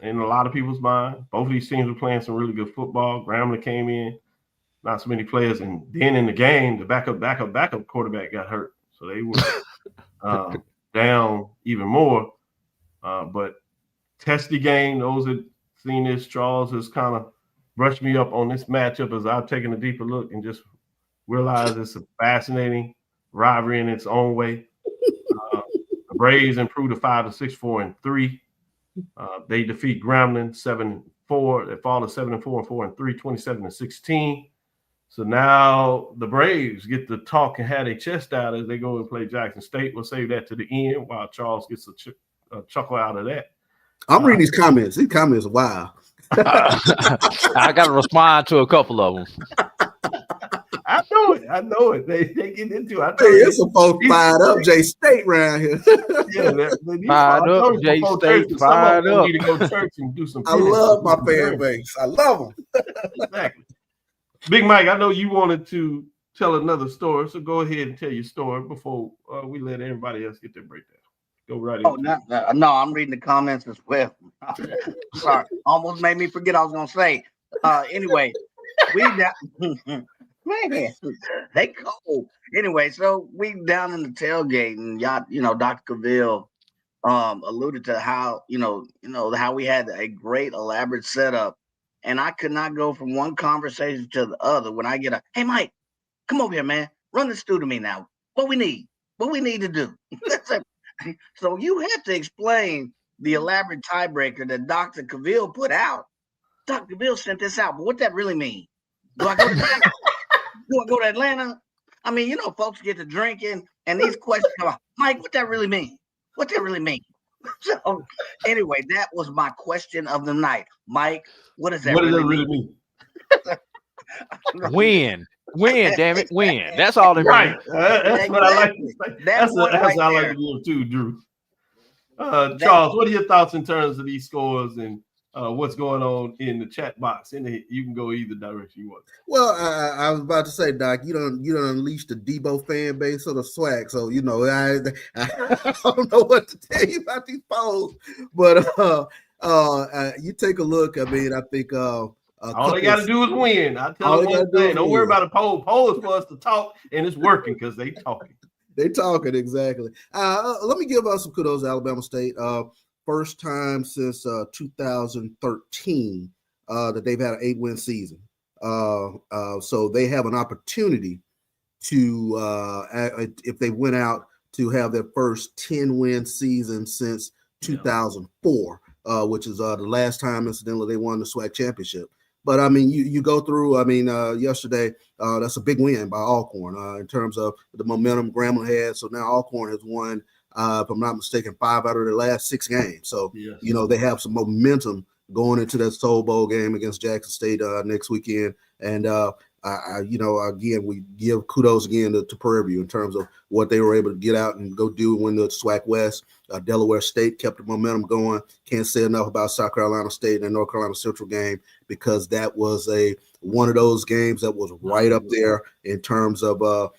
In a lot of people's mind, both of these teams were playing some really good football. Grambling came in, not so many players, and then in the game, the backup quarterback got hurt, so they were down even more. But testy game. Those that seen this, Charles has kind of brushed me up on this matchup as I've taken a deeper look and just realized it's a fascinating rivalry in its own way. The Braves improved to 5-6, 4-3. They defeat Grambling 7-4. They fall to 7-4, 4-3, 27-16. So now the Braves get to talk and have their chest out as they go and play Jackson State. We'll save that to the end while Charles gets a chuckle out of that. I'm reading these comments. These comments are wild. I got to respond to a couple of them. I know it. They get into it. Hey, there's some folks fired up J State around here. Yeah, fired up J State. Fired up. Need to go to church and do some. I love my fan base. I love them. Exactly. Big Mike, I know you wanted to tell another story, so go ahead and tell your story before we let everybody else get their breakdown. Go right in. No, I'm reading the comments as well. Sorry, almost made me forget I was gonna say. Anyway, we down. Man, they cold. Anyway, so we down in the tailgate, and y'all, Dr. Cavil alluded to how how we had a great elaborate setup, and I could not go from one conversation to the other when I get a, hey Mike, come over here, man, run this through to me now. What we need to do. So you have to explain the elaborate tiebreaker that Dr. Cavil put out. Dr. Cavil sent this out, but what that really mean? Do I go to Atlanta? Do I go to Atlanta? I mean, folks get to drinking, and these questions come out. Mike, what that really mean? What that really mean? So anyway, that was my question of the night. Mike, what does that really mean? Win, damn it, win. That's all it means. Right. That's what I like to say. That's what I like to do too, Drew. Charles, what are your thoughts in terms of these scores and what's going on in the chat box? You can go either direction you want. Well, I was about to say, Doc, you don't unleash the Debo fan base or the swag. So I don't know what to tell you about these polls, but you take a look. I mean, I think all they got to do is win. I tell them, don't worry about a poll. Poll is for us to talk, and it's working because they talking. They talking, exactly. Let me give us some kudos to Alabama State. First time since 2013 that they've had an 8-win season. So they have an opportunity to, if they went out, to have their first 10-win season since 2004, which is the last time, incidentally, they won the SWAC championship. But, I mean, you go through, yesterday, that's a big win by Alcorn in terms of the momentum Grambling had. So now Alcorn has won, if I'm not mistaken, 5 out of their last 6 games. So, they have some momentum going into that Soul Bowl game against Jackson State next weekend. And, again, we give kudos again to Prairie View in terms of what they were able to get out and go do and win the SWAC West. Delaware State kept the momentum going. Can't say enough about South Carolina State and the North Carolina Central game because that was one of those games that was right up there in terms of the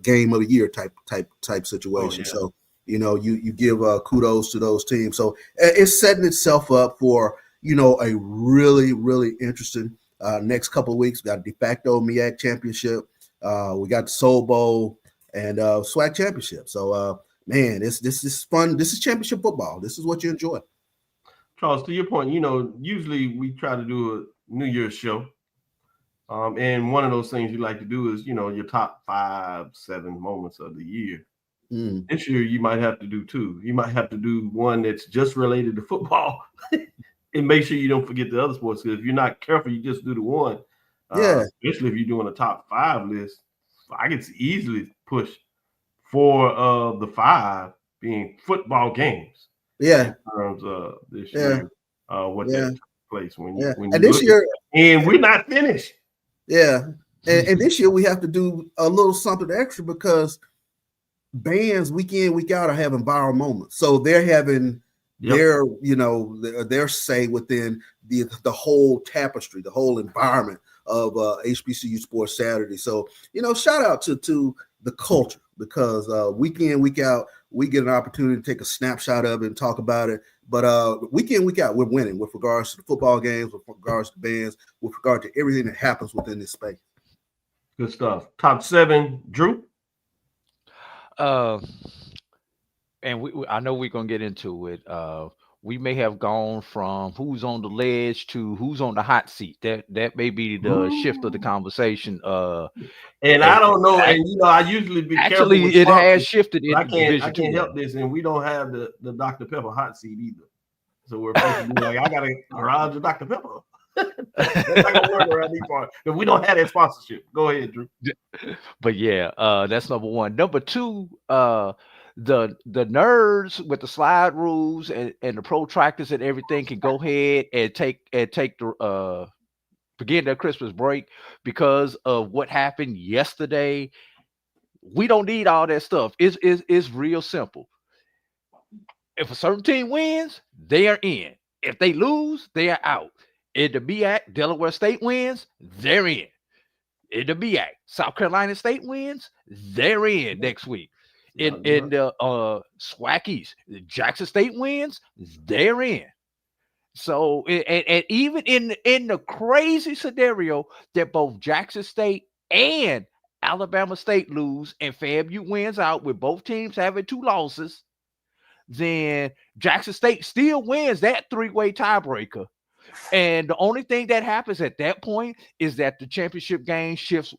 game of the year type situation. So you give kudos to those teams. So it's setting itself up for a really, really interesting next couple of weeks. We got a de facto MEAC championship. We got the Soul Bowl and SWAC championship. So man, this is fun. This is championship football. This is what you enjoy. Charles, to your point, usually we try to do a New Year's show. And one of those things you like to do is, your top 5-7 moments of the year. This year, you might have to do 2. You might have to do one that's just related to football and make sure you don't forget the other sports. Because if you're not careful, you just do the one. Especially if you're doing a top 5 list, I could easily push 4 of the 5 being football games. Yeah. In terms of this year. what that took place when you and this year, and we're not finished. Yeah, and this year we have to do a little something extra because bands week in week out are having viral moments, so they're having their their say within the whole tapestry, the whole environment of HBCU Sports Saturday. So shout out to the culture because week in week out we get an opportunity to take a snapshot of it and talk about it. But week in week out we're winning with regards to the football games, with regards to bands, with regard to everything that happens within this space. Good stuff. Top 7, Drew. And I know we're gonna get into it. We may have gone from who's on the ledge to who's on the hot seat. That may be the shift of the conversation. And I don't know. And I usually be careful. Actually, it has shifted. I can't help this, and we don't have the Dr. Pepper hot seat either. So we're supposed to be like, I got a garage of Dr. Pepper. That's not gonna work around these parts. If we don't have that sponsorship, go ahead, Drew. But yeah, that's number one. Number two, the nerds with the slide rules and the protractors and everything can go ahead and take the begin their Christmas break because of what happened yesterday. We don't need all that stuff. It's real simple. If a certain team wins, they are in. If they lose, they are out. In the BAC, Delaware State wins, they're in. In the BAC, South Carolina State wins, they're in next week. In the SWAC East, Jackson State wins, they're in. So, and even in the crazy scenario that both Jackson State and Alabama State lose and FAMU wins out with both teams having 2 losses, then Jackson State still wins that 3-way tiebreaker. And the only thing that happens at that point is that the championship game shifts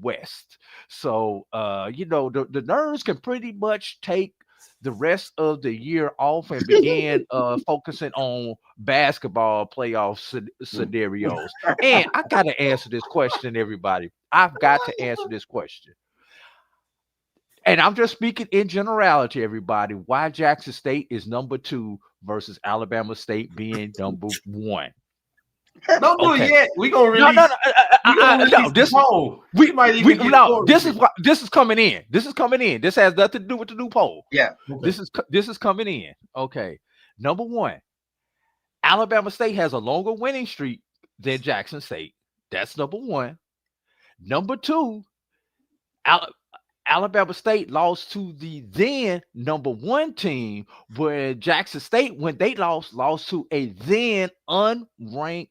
west. So, the Nerds can pretty much take the rest of the year off and begin focusing on basketball playoff scenarios. And I got to answer this question, everybody. I've got to answer this question. And I'm just speaking in generality, everybody. Why Jackson State is number 2 versus Alabama State being number 1. Don't do it yet. We're gonna release. No. This poll. This is coming in. This is coming in. This has nothing to do with the new poll. Yeah. Okay. This is coming in. Okay. Number 1, Alabama State has a longer winning streak than Jackson State. That's number 1. Number 2, Alabama State lost to the then number 1 team, where Jackson State, when they lost to a then unranked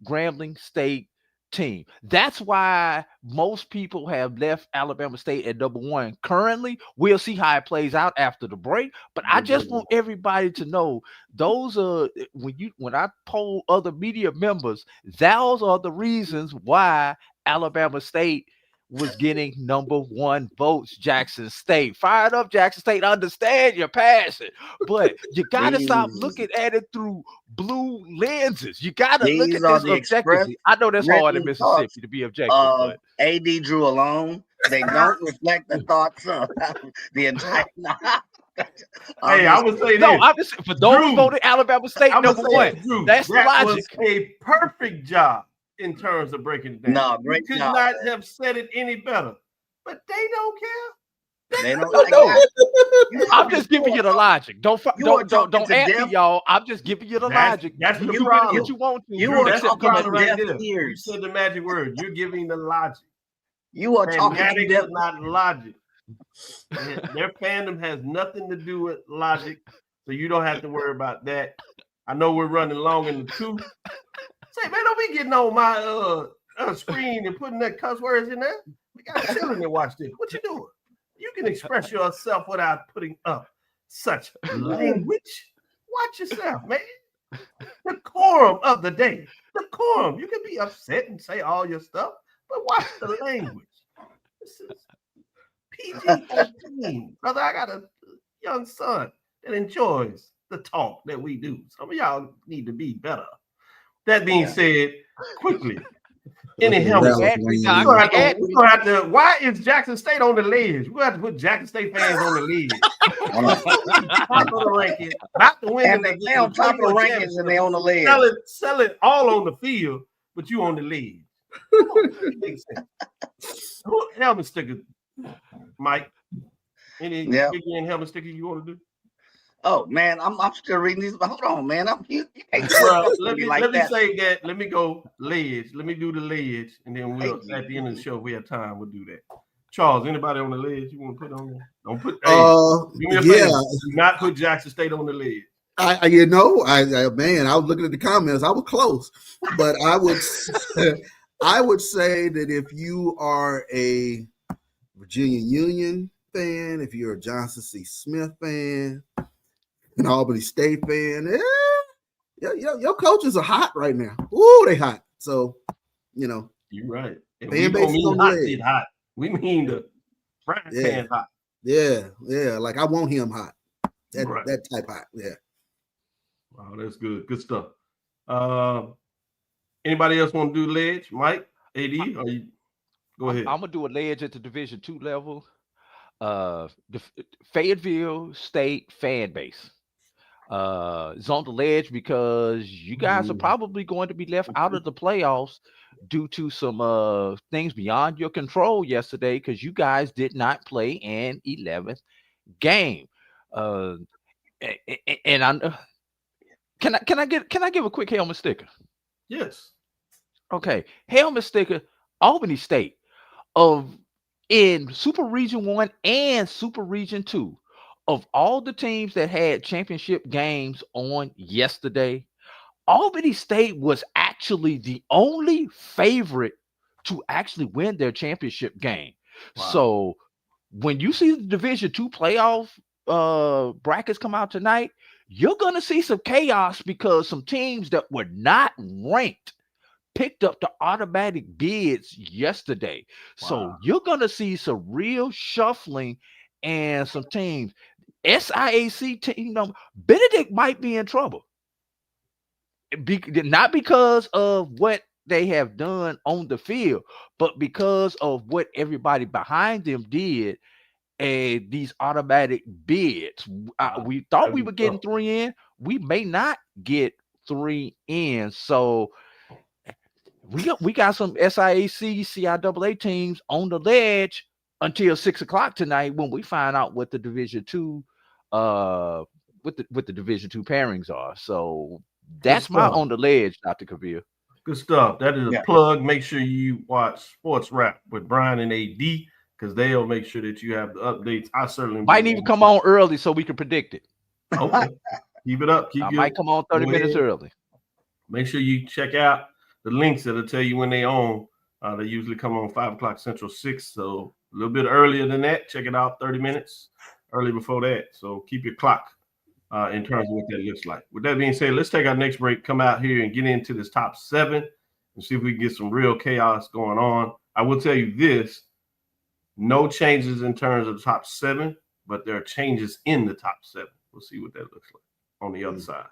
Grambling State team. That's why most people have left Alabama State at number 1. Currently, we'll see how it plays out after the break. But I just want everybody to know those are when I poll other media members, those are the reasons why Alabama State was getting number 1 votes. Jackson State. Fired up, Jackson State. Understand your passion, but you gotta stop looking at it through blue lenses. You gotta look at this objectively. I know that's hard in Mississippi to be objective, but AD Drew alone, they don't reflect the thoughts of the entire. Hey, I would say this. No, I'm just for those who voted Alabama State number 1. Drew, that's the logic. Was a perfect job in terms of breaking it down. No, you could not have said it any better. But they don't care. They don't like that. I'm just giving you the logic. Don't answer y'all. I'm just giving you the logic. That's the problem. What you want to. You are talking right deaf there. ears. You said the magic word. You're giving the logic. You are talking deaf, not logic. Their fandom has nothing to do with logic, so you don't have to worry about that. I know we're running long in the tooth. Say, man, don't be getting on my screen and putting that cuss words in there. We got children that watch this. What you doing? You can express yourself without putting up such language. Watch yourself, man. The quorum of the day. The quorum. You can be upset and say all your stuff, but watch the language. This is PG-13. Brother, I got a young son that enjoys the talk that we do. Some of y'all need to be better. That being said, quickly, Any helmet. Dallas We gonna have to. Why is Jackson State on the ledge? We have to put Jackson State fans on the ledge. Top of the rankings, not the win. And they on top of the rankings and they on the ledge. Sell it all on the field, but you on the ledge. Helmet sticker, Mike. Any big helmet sticker you want to do? Oh man, I'm still reading these. Hold on, man. You can't let me say that. Let me go ledge. Let me do the ledge, and then we'll at the end of the show, if we have time, we'll do that. Charles, anybody on the ledge you want to put on there? Don't put. Give me a favor. Do not put Jackson State on the ledge. I was looking at the comments. I was close, but I would say that if you are a Virginia Union fan, if you're a Johnson C. Smith fan, an Albany State fan, your coaches are hot right now. Ooh, they hot. So, you're right. Fan base is on the hot. We mean the frying pan hot. Yeah. Like I want him hot. That type hot. Yeah. Wow, that's good. Good stuff. Anybody else want to do ledge? Mike, AD, or you go ahead. I'm gonna do a ledge at the Division II level. The Fayetteville State fan base. Is on the ledge because you guys are probably going to be left out of the playoffs due to some things beyond your control yesterday because you guys did not play an 11th game. And I can I give a quick helmet sticker? Yes. Okay, helmet sticker. Albany State in Super Region 1 and Super Region 2. Of all the teams that had championship games on yesterday, Albany State was actually the only favorite to actually win their championship game. Wow. So when you see the Division II playoff brackets come out tonight, you're going to see some chaos because some teams that were not ranked picked up the automatic bids yesterday. Wow. So you're going to see some real shuffling and some teams. SIAC team Benedict might be in trouble. Not because of what they have done on the field, but because of what everybody behind them did and these automatic bids. We thought we were getting 3 in. We may not get 3 in. So we got some SIAC, CIAA teams on the ledge until 6 o'clock tonight when we find out what the Division II what the Division II pairings are. So that's my on the ledge, Dr. Cavil. Good stuff. That is a plug. Make sure you watch Sports Wrap with Brian and AD because they'll make sure that you have the updates. I certainly might even come on early so we can predict it. Okay. Keep it up. I might come on 30 minutes early. Make sure you check out the links that'll tell you when they on. They usually come on 5 o'clock Central 6. So a little bit earlier than that. Check it out 30 minutes early before that. So keep your clock in terms of what that looks like. With that being said, let's take our next break, come out here and get into this top 7 and see if we can get some real chaos going on. I will tell you this, no changes in terms of the top 7, but there are changes in the top 7. We'll see what that looks like on the other side.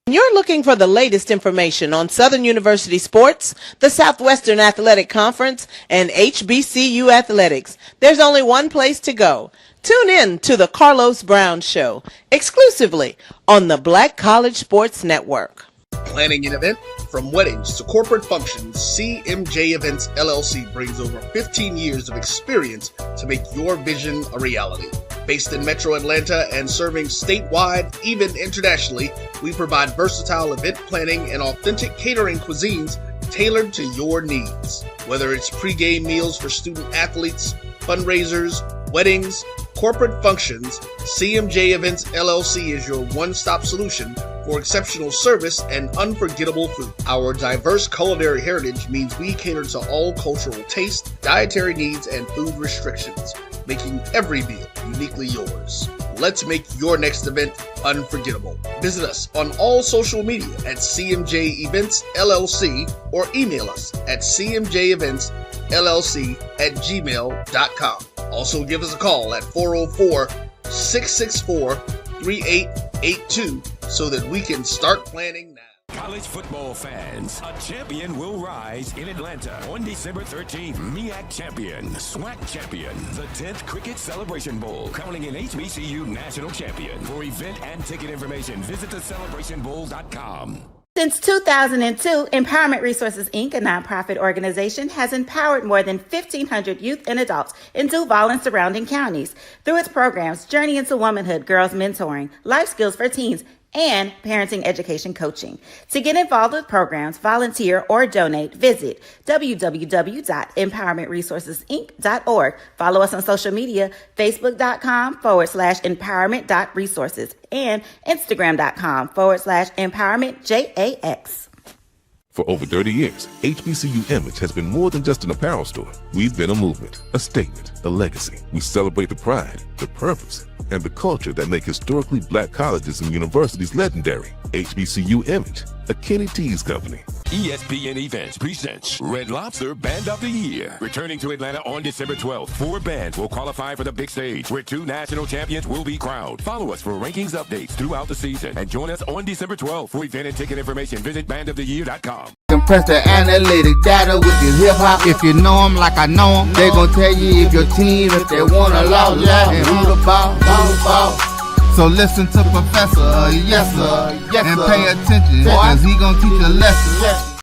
You're looking for the latest information on Southern University sports, the Southwestern Athletic Conference, and HBCU athletics. There's only one place to go. Tune in to the Carlos Brown Show, exclusively on the Black College Sports Network. Planning an event? From weddings to corporate functions, CMJ Events LLC brings over 15 years of experience to make your vision a reality. Based in Metro Atlanta and serving statewide, even internationally, we provide versatile event planning and authentic catering cuisines tailored to your needs. Whether it's pre-game meals for student athletes, fundraisers, weddings, corporate functions, CMJ Events LLC is your one-stop solution for exceptional service and unforgettable food. Our diverse culinary heritage means we cater to all cultural tastes, dietary needs, and food restrictions, making every meal uniquely yours. Let's make your next event unforgettable. Visit us on all social media at CMJ Events LLC or email us at cmjeventsllc@gmail.com. Also give us a call at 404-664-3882 so that we can start planning now. College football fans, a champion will rise in Atlanta on December 13th. MEAC champion, SWAC champion, the 10th Cricket Celebration Bowl, crowning an HBCU national champion. For event and ticket information, visit thecelebrationbowl.com. Since 2002, Empowerment Resources, Inc., a nonprofit organization, has empowered more than 1,500 youth and adults in Duval and surrounding counties. Through its programs, Journey into Womanhood, Girls Mentoring, Life Skills for Teens, and parenting education coaching. To get involved with programs, volunteer, or donate, visit www.empowermentresourcesinc.org. Follow us on social media, facebook.com/empowerment.resources and instagram.com/empowermentJAX. For over 30 years, HBCU Image has been more than just an apparel store. We've been a movement, a statement, a legacy. We celebrate the pride, the purpose, and the culture that make historically black colleges and universities legendary. HBCU Image, a Kenny T's company. ESPN Events presents Red Lobster Band of the Year. Returning to Atlanta on December 12th, 4 bands will qualify for the big stage, where 2 national champions will be crowned. Follow us for rankings updates throughout the season, and join us on December 12th. For event and ticket information, visit bandoftheyear.com. Compress the analytic data with your hip-hop. If you know them like I know them, they gon' tell you if your team, if they wanna lose, and who the ball. So listen to Professor, yes sir, and pay attention, cause he gon' teach a lesson.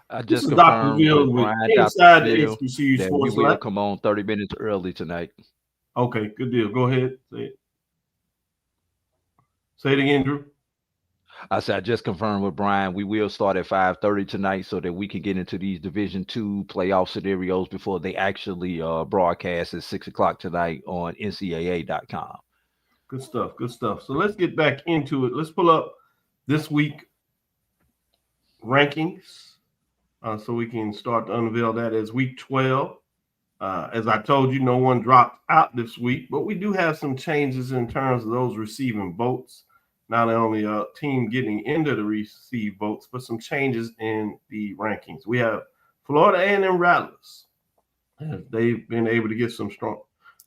I just Dr. confirmed Bill with with Brian, inside Dr. the Bill, HBCU that Sports we will Lab. come on 30 minutes early tonight. Okay, good deal. Go ahead. Say it again, Drew. I said I just confirmed with Brian. We will start at 5:30 tonight so that we can get into these Division II playoff scenarios before they actually broadcast at 6 o'clock tonight on NCAA.com. Good stuff. Good stuff. So let's get back into it. Let's pull up this week rankings so we can start to unveil that as week 12. As I told you, no one dropped out this week, but we do have some changes in terms of those receiving votes. Not only a team getting into the receive votes, but some changes in the rankings. We have Florida A&M Rattlers. They've been able to get some strong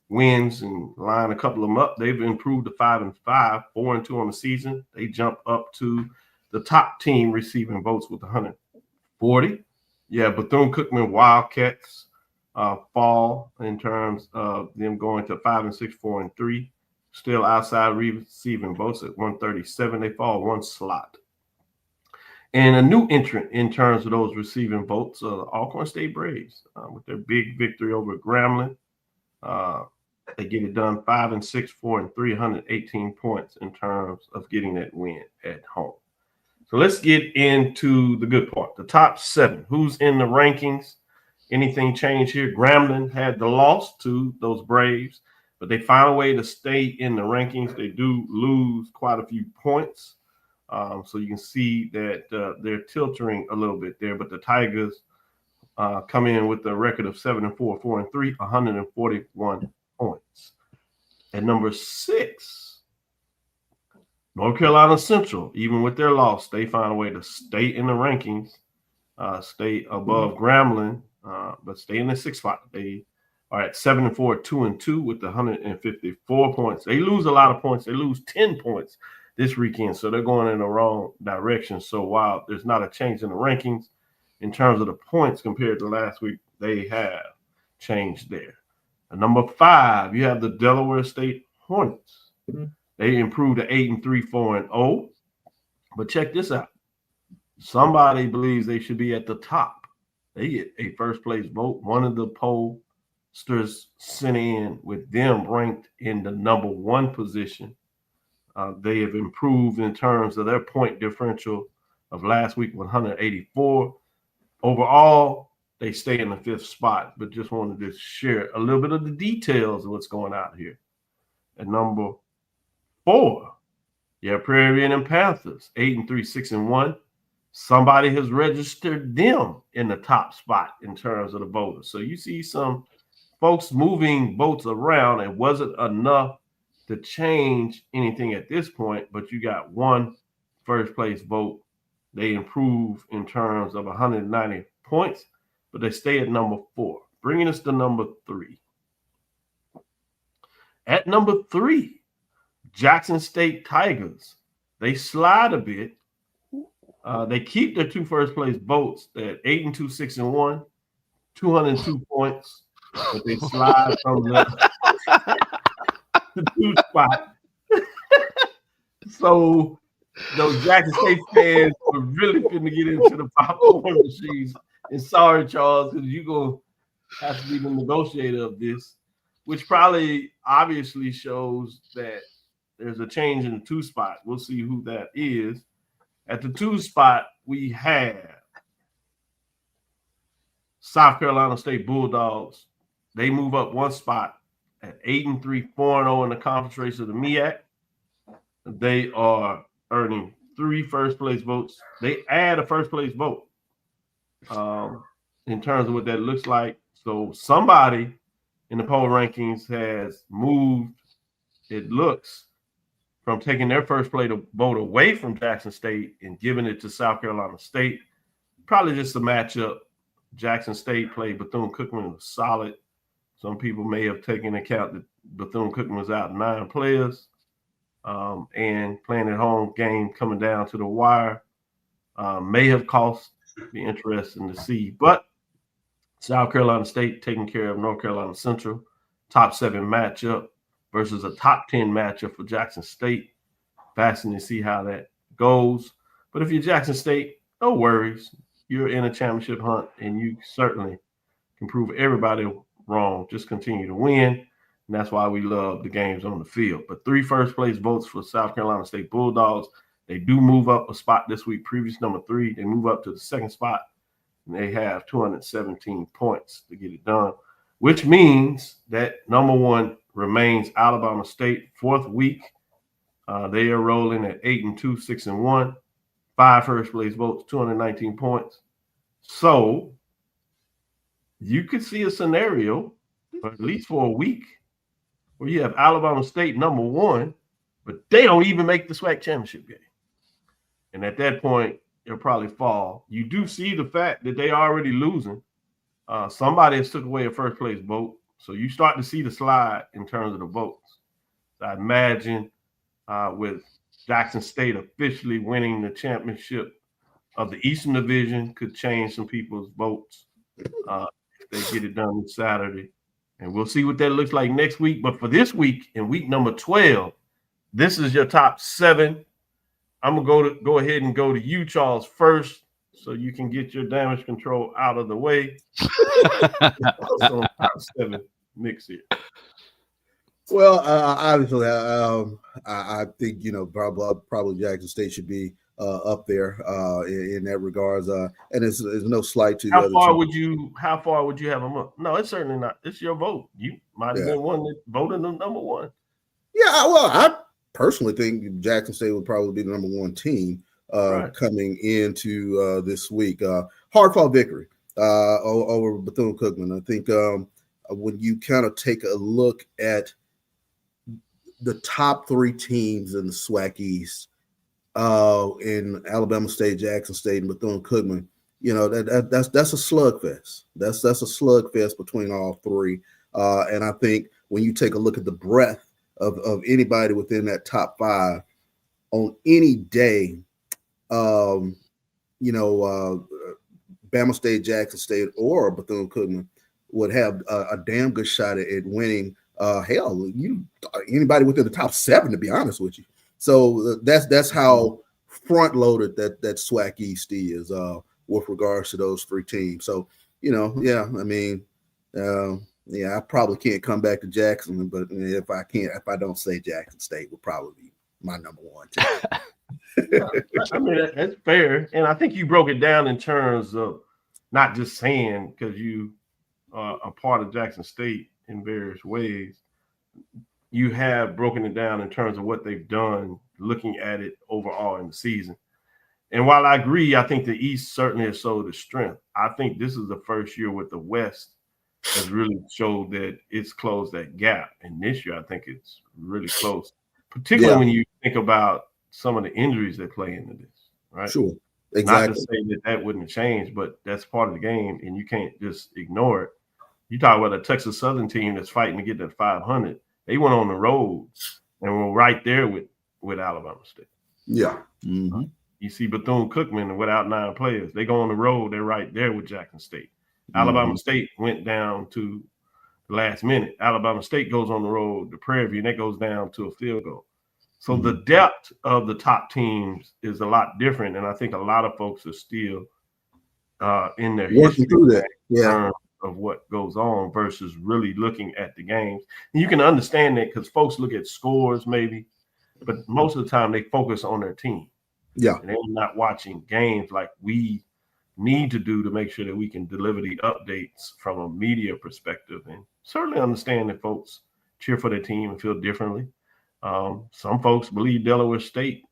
wins and line a couple of them up. They've improved to 5-5, 4-2 on the season. They jump up to the top team receiving votes with 140. Yeah, Bethune-Cookman Wildcats fall in terms of them going to 5-6, 4-3. Still outside receiving votes at 137. They fall 1 slot. And a new entrant in terms of those receiving votes, Alcorn State Braves, with their big victory over Grambling. They get it done 5-6, 4-3, 118 points in terms of getting that win at home. So let's get into the good part. The top 7. Who's in the rankings? Anything changed here? Grambling had the loss to those Braves, but they found a way to stay in the rankings. They do lose quite a few points. So you can see that they're tilting a little bit there, but the Tigers come in with a record of 7-4, 4-3, 141 points. At number 6, North Carolina Central, even with their loss, they found a way to stay in the rankings, stay above Grambling, but stay in the 6th spot. They are at 7-4, 2-2 with 154 points. They lose a lot of points. They lose 10 points this weekend, so they're going in the wrong direction. So while there's not a change in the rankings in terms of the points compared to last week, they have changed there. At number 5, you have the Delaware State Hornets. They improved to 8-3, 4-0. But check this out. Somebody believes they should be at the top. They get a first place vote. One of the pollsters sent in with them ranked in the number 1 position. They have improved in terms of their point differential of last week, 184. Overall, they stay in the 5th spot, but just wanted to share a little bit of the details of what's going on here. At number 4, Prairie View and Panthers, 8-3, 6-1. Somebody has registered them in the top spot in terms of the voters. So you see some folks moving votes around. It wasn't enough to change anything at this point, but you got 1 first place vote. They improve in terms of 190 points, but they stay at number 4, bringing us to number 3. At number 3, Jackson State Tigers. They slide a bit. They keep their 2 first place votes at 8-2, 6-1, 202 points, but they slide from the 2 spot. So those Jackson State fans are really finna get into the popcorn machines. And sorry, Charles, because you're going to have to be the negotiator of this, which probably obviously shows that there's a change in the 2 spot. We'll see who that is. At the 2 spot, we have South Carolina State Bulldogs. They move up 1 spot at 8-3, 4-0 in the conference race of the MEAC. They are earning 3 first place votes. They add a first place vote in terms of what that looks like. So somebody in the poll rankings has moved, it looks, from taking their first place vote away from Jackson State and giving it to South Carolina State. Probably just a matchup. Jackson State played Bethune-Cookman, was solid. Some people may have taken into account that Bethune-Cookman was out 9 players. And playing at home game coming down to the wire may have cost. Be interesting to see. But South Carolina State taking care of North Carolina Central, top 7 matchup versus a top 10 matchup for Jackson State. Fascinating to see how that goes. But if you're Jackson State, no worries. You're in a championship hunt, and you certainly can prove everybody wrong. Just continue to win. And that's why we love the games on the field. But 3 first place votes for South Carolina State Bulldogs. They do move up a spot this week. Previous number 3, they move up to the 2nd spot. And they have 217 points to get it done, which means that number 1 remains Alabama State. 4th week, they are rolling at 8-2, 6-1, 5 first place votes, 219 points. So you could see a scenario, or at least for a week, where you have Alabama State number 1, but they don't even make the SWAC championship game. And at that point, it'll probably fall. You do see the fact that they are already losing. Somebody has took away a first place vote. So you start to see the slide in terms of the votes. I imagine with Jackson State officially winning the championship of the Eastern Division could change some people's votes if they get it done this Saturday. And we'll see what that looks like next week. But for this week, in week number 12, this is your top 7. I'm going to go ahead and go to you, Charles, first, so you can get your damage control out of the way. Top 7 mix here. Well, obviously, I think, probably Jackson State should be up there in that regards. And it's no slight to how far would you have them up? No, it's certainly not. It's your vote. You might have been one that voted them number 1. Yeah, well, I personally think Jackson State would probably be the number 1 team coming into this week. Hard-fought victory over Bethune-Cookman. I think when you kind of take a look at the top 3 teams in the SWAC East, in Alabama State, Jackson State, and Bethune-Cookman, that's a slugfest. That's a slugfest between all 3. And I think when you take a look at the breadth of anybody within that top 5 on any day, Bama State, Jackson State, or Bethune-Cookman would have a damn good shot at winning. Anybody within the top 7, to be honest with you. So that's how front loaded that SWAC East is with regards to those 3 teams. So I probably can't come back to Jackson, but if I don't say Jackson State, will probably be my number 1 team. I mean, that's fair. And I think you broke it down in terms of not just saying because you are a part of Jackson State in various ways. You have broken it down in terms of what they've done, looking at it overall in the season. And while I agree, I think the East certainly has showed its strength. I think this is the first year with the West has really showed that it's closed that gap. And this year, I think it's really close, particularly when you think about some of the injuries that play into this, right? Sure, exactly. Not to say that wouldn't have changed, but that's part of the game, and you can't just ignore it. You talk about a Texas Southern team that's fighting to get that 500. They went on the road and were right there with Alabama State. Yeah. Mm-hmm. You see Bethune-Cookman without 9 players. They go on the road. They're right there with Jackson State. Alabama State went down to the last minute. Alabama State goes on the road to Prairie View, and that goes down to a field goal. So the depth of the top teams is a lot different, and I think a lot of folks are still in their working through that. Yeah. Of what goes on versus really looking at the games. And you can understand that because folks look at scores maybe, but most of the time they focus on their team. Yeah. And they're not watching games like we need to do to make sure that we can deliver the updates from a media perspective. And certainly understand that folks cheer for their team and feel differently. Some folks believe Delaware State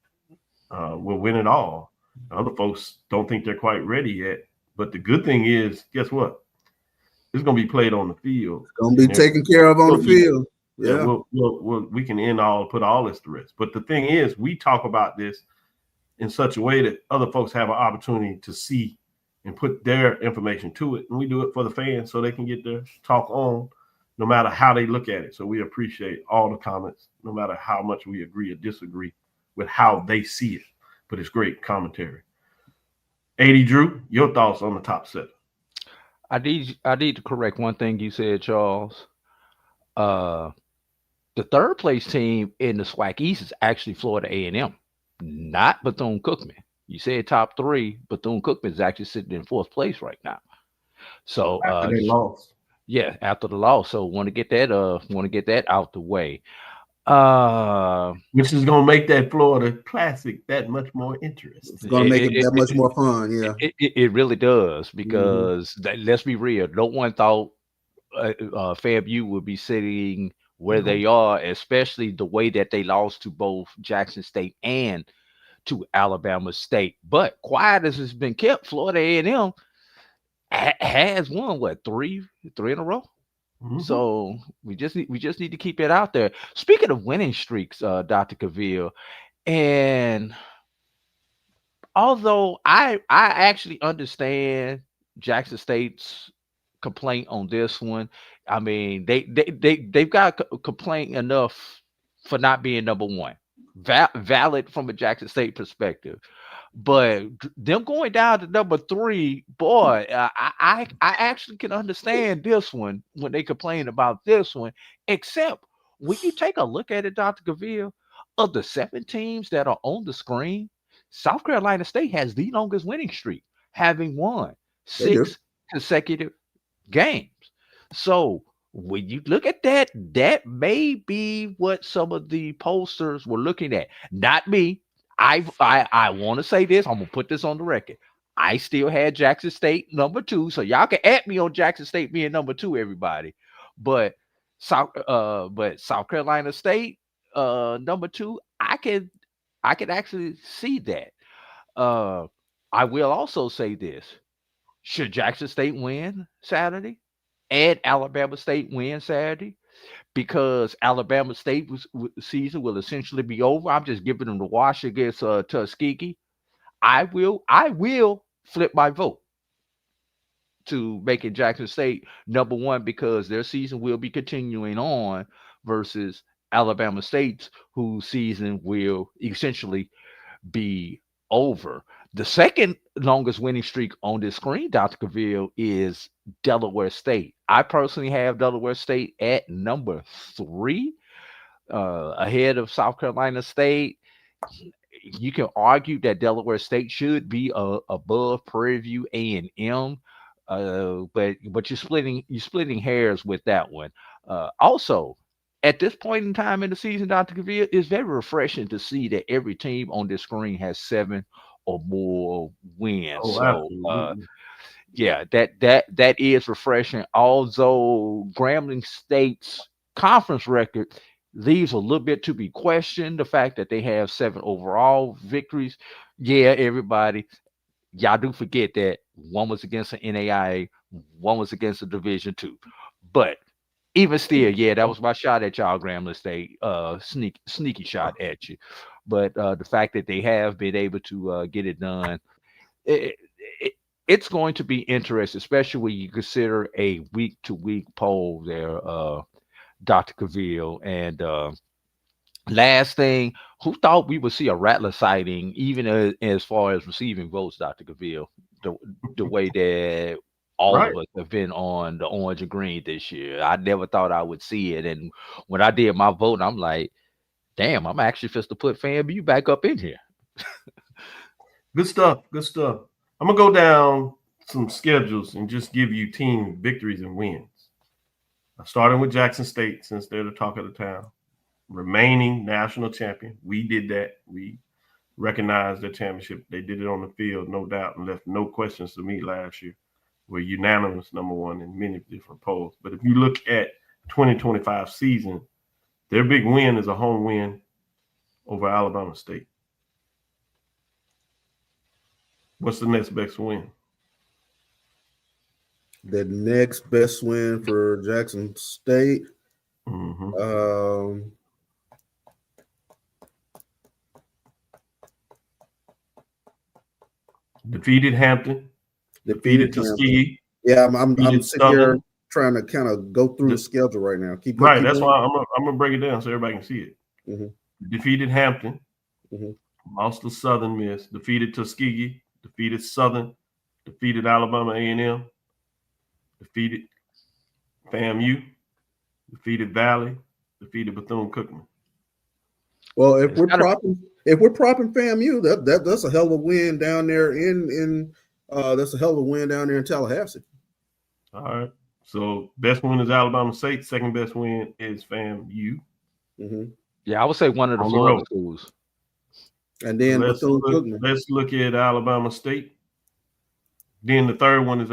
will win it all. Other folks don't think they're quite ready yet. But the good thing is, guess what? It's going to be played on the field. It's going to be taken care of on the field. Yeah. We can put all this to rest. But the thing is, we talk about this in such a way that other folks have an opportunity to see and put their information to it. And we do it for the fans so they can get their talk on no matter how they look at it. So we appreciate all the comments, no matter how much we agree or disagree with how they see it. But it's great commentary. 80 Drew, your thoughts on the top 7? I need to correct one thing you said, Charles. The third place team in the SWAC East is actually Florida A&M, not Bethune-Cookman. You said top 3. Bethune-Cookman is actually sitting in 4th place right now. So after they lost. Yeah, after the loss. So want to get that out the way. Which is going to make that Florida Classic that much more interesting. It's going to make it that much more fun, yeah. It really does because let's be real. No one thought FAMU would be sitting where they are, especially the way that they lost to both Jackson State and to Alabama State. But quiet as it's been kept, Florida A&M has won, 3 in a row? So we just need to keep it out there. Speaking of winning streaks, Dr. Cavil, and although I actually understand Jackson State's complaint on this one, I mean they've got a complaint enough for not being number 1, valid from a Jackson State perspective. But them going down to number 3, boy, I actually can understand this one when they complain about this one. Except when you take a look at it, Dr. Cavil, of the 7 teams that are on the screen, South Carolina State has the longest winning streak, having won 6 consecutive games. So when you look at that, that may be what some of the pollsters were looking at. Not me. I want to say this. I'm gonna put this on the record. I still had Jackson State number 2, so y'all can at me on Jackson State being number 2, everybody. But South Carolina State number 2, I can actually see that. I will also say this: should Jackson State win Saturday and Alabama State win Saturday, because Alabama State season will essentially be over, I'm just giving them the wash against Tuskegee. I will flip my vote to making Jackson State number 1 because their season will be continuing on versus Alabama State's, whose season will essentially be over. The second longest winning streak on this screen, Dr. Cavil, is Delaware State. I personally have Delaware State at number 3, ahead of South Carolina State. You can argue that Delaware State should be above Prairie View A&M, but you're splitting hairs with that one. Also, at this point in time in the season, Dr. Cavil, it's very refreshing to see that every team on this screen has 7 or more wins. Yeah, that is refreshing. Although Grambling State's conference record leaves a little bit to be questioned, the fact that they have 7 overall victories. Yeah, everybody, y'all do forget that one was against the NAIA, one was against the Division II. But even still, yeah, that was my shot at y'all, Grambling State. Sneaky shot at you. But the fact that they have been able to get it done, it's going to be interesting, especially when you consider a week-to-week poll there, Dr. Cavil. And last thing, who thought we would see a Rattler sighting, even as far as receiving votes, Dr. Cavil, the way that all Right. of us have been on the orange and green this year. I never thought I would see it. And when I did my vote, I'm like, damn, I'm actually just to put FAMU back up in here. Good stuff. Good stuff. I'm gonna go down some schedules and just give you team victories and wins. Starting with Jackson State, since they're the talk of the town, remaining national champion. We did that. We recognized their championship. They did it on the field, no doubt, and left no questions to me last year. We're unanimous number one in many different polls. But if you look at 2025 season, their big win is a home win over Alabama State. What's the next best win? The next best win for Jackson State. Mm-hmm. Defeated Hampton. Defeated Tuskegee. Yeah, I'm sitting here trying to kind of go through the schedule right now. Keep that's why I'm gonna break it down so everybody can see it. Mm-hmm. Defeated Hampton. Mm-hmm. Lost to Southern Miss. Defeated Tuskegee. Defeated Southern. Defeated Alabama A&M. Defeated FAMU. Defeated Valley. Defeated Bethune-Cookman. Well, if we're propping FAMU, that's a hell of a win down there in Tallahassee. All right. So best win is Alabama State. Second best win is FAMU. Mm-hmm. Yeah, I would say one of the Florida schools. And then let's look at Alabama State. Then the third one is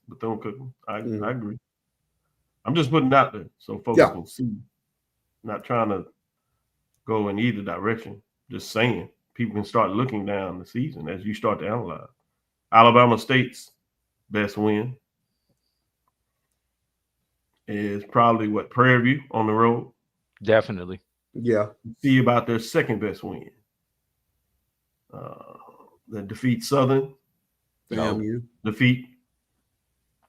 Bethune-Cookman. I agree. I'm just putting it out there so folks can see. Not trying to go in either direction. Just saying people can start looking down the season as you start to analyze. Alabama State's best win is probably Prairie View on the road. Definitely. Yeah. See about their second best win. They defeat Southern. FAMU. Defeat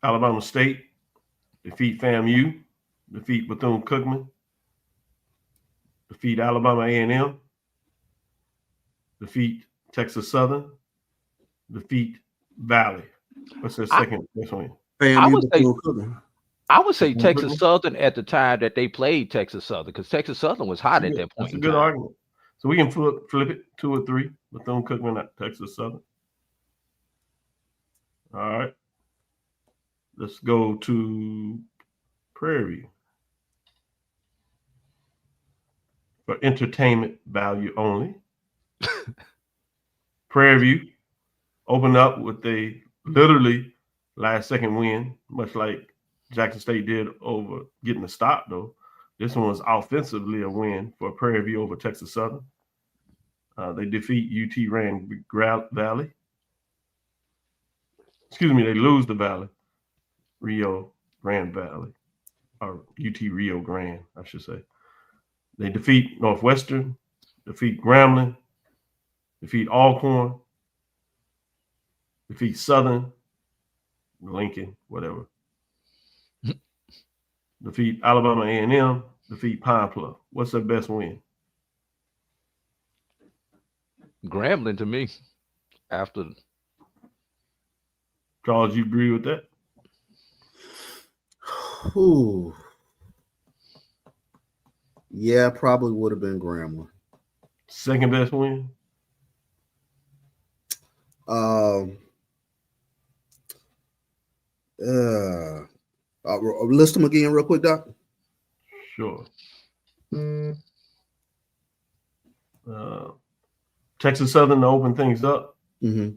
Alabama State. Defeat FAMU. Defeat Bethune-Cookman. Defeat Alabama A&M. Defeat Texas Southern. Defeat Valley. What's their second best win? I would say Texas Southern at the time that they played Texas Southern, because Texas Southern was hot at that point. That's a good argument. So we can flip it 2 or 3. Bethune-Cookman at Texas Southern. All right. Let's go to Prairie View. For entertainment value only. Prairie View opened up with a literally last second win, much like Jackson State did over getting the stop, though. This one was offensively a win for Prairie View over Texas Southern. They defeat UT Grand Valley. Excuse me, they lose the Valley. Rio Grande Valley. Or UT Rio Grande, I should say. They defeat Northwestern, defeat Grambling, defeat Alcorn, defeat Southern, Lincoln, whatever. Defeat Alabama A&M, defeat Pine Bluff. What's their best win? Grambling to me. After Charles, you agree with that? Ooh. Yeah, probably would have been Grambling. Second best win? List them again real quick, Doc. Sure. Texas Southern to open things up. Mm-hmm.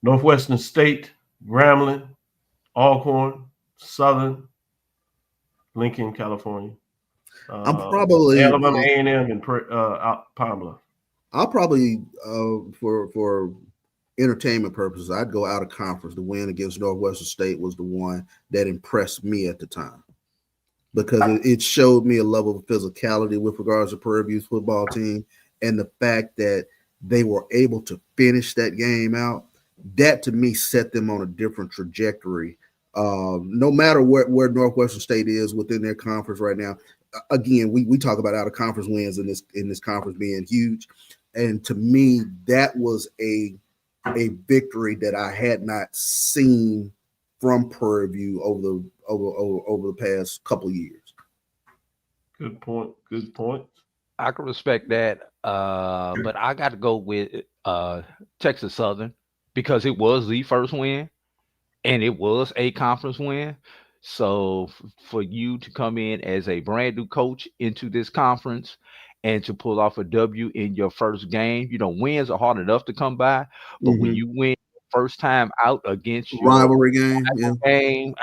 Northwestern State, Grambling, Alcorn, Southern, Lincoln, California. I'm probably Alabama A&M and Pine Bluff. I'll probably for entertainment purposes, I'd go out of conference. The win against Northwestern State was the one that impressed me at the time, because it showed me a level of physicality with regards to Prairie View's football team, and the fact that they were able to finish that game out. That to me set them on a different trajectory. No matter where Northwestern State is within their conference right now, again, we talk about out of conference wins in this conference being huge, and to me, that was a victory that I had not seen from Prairie View over the past couple of years. Good point. Good point. I can respect that, but I got to go with Texas Southern because it was the first win, and it was a conference win. So for you to come in as a brand new coach into this conference and to pull off a W in your first game, wins are hard enough to come by, but when you win first time out against your rivalry game, game,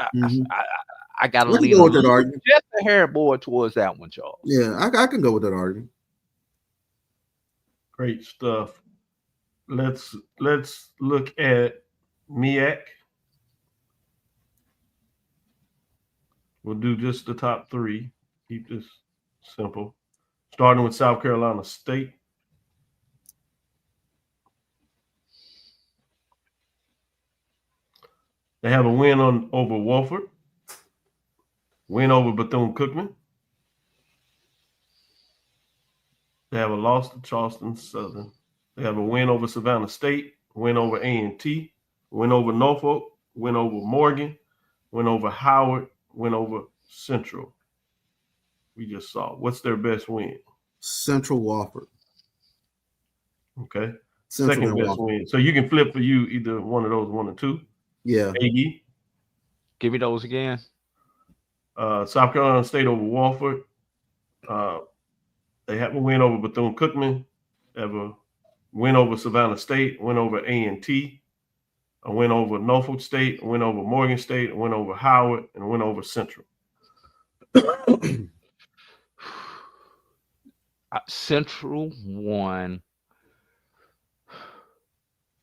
I got to I can lean go a with that little argument. just a hair more towards that one, Charles. Yeah, I can go with that argument. Great stuff. Let's look at MEAC. We'll do just the top three. Keep this simple. Starting with South Carolina State. They have a win over Wofford, win over Bethune-Cookman. They have a loss to Charleston Southern. They have a win over Savannah State, win over A&T, win over Norfolk, win over Morgan, win over Howard, win over Central. We just saw. What's their best win? Central Wofford. Okay. Central Second best win. So you can flip for you either one of those, 1 or 2. Yeah. AE. Give me those again. South Carolina State over Wofford. They have a win over Bethune-Cookman. They have a win over Savannah State, win over A&T, a win over Norfolk State, a win over Morgan State, a win over Howard, and a win over Central. Central won.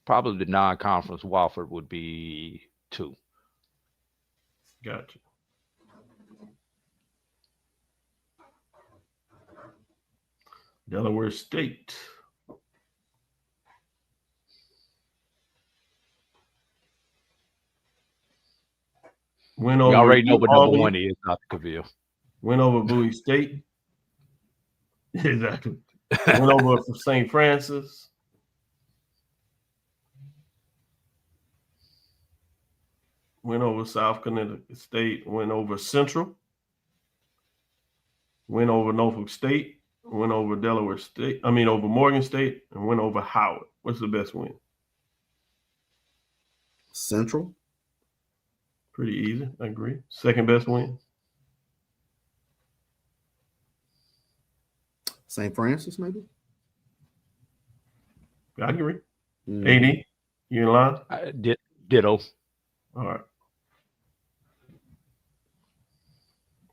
Probably the non-conference Wofford would be 2. Gotcha. Delaware State. Win over. We already know what number Albany. 1 is, Dr. Cavil. Win over Bowie State. Exactly. Win over St. Francis. Win over South Connecticut State. Win over Central. Win over Norfolk State. Win over Delaware State. Over Morgan State, and win over Howard. What's the best win? Central. Pretty easy. I agree. Second best win? St. Francis, maybe? I agree. AD, you in line? Ditto. All right.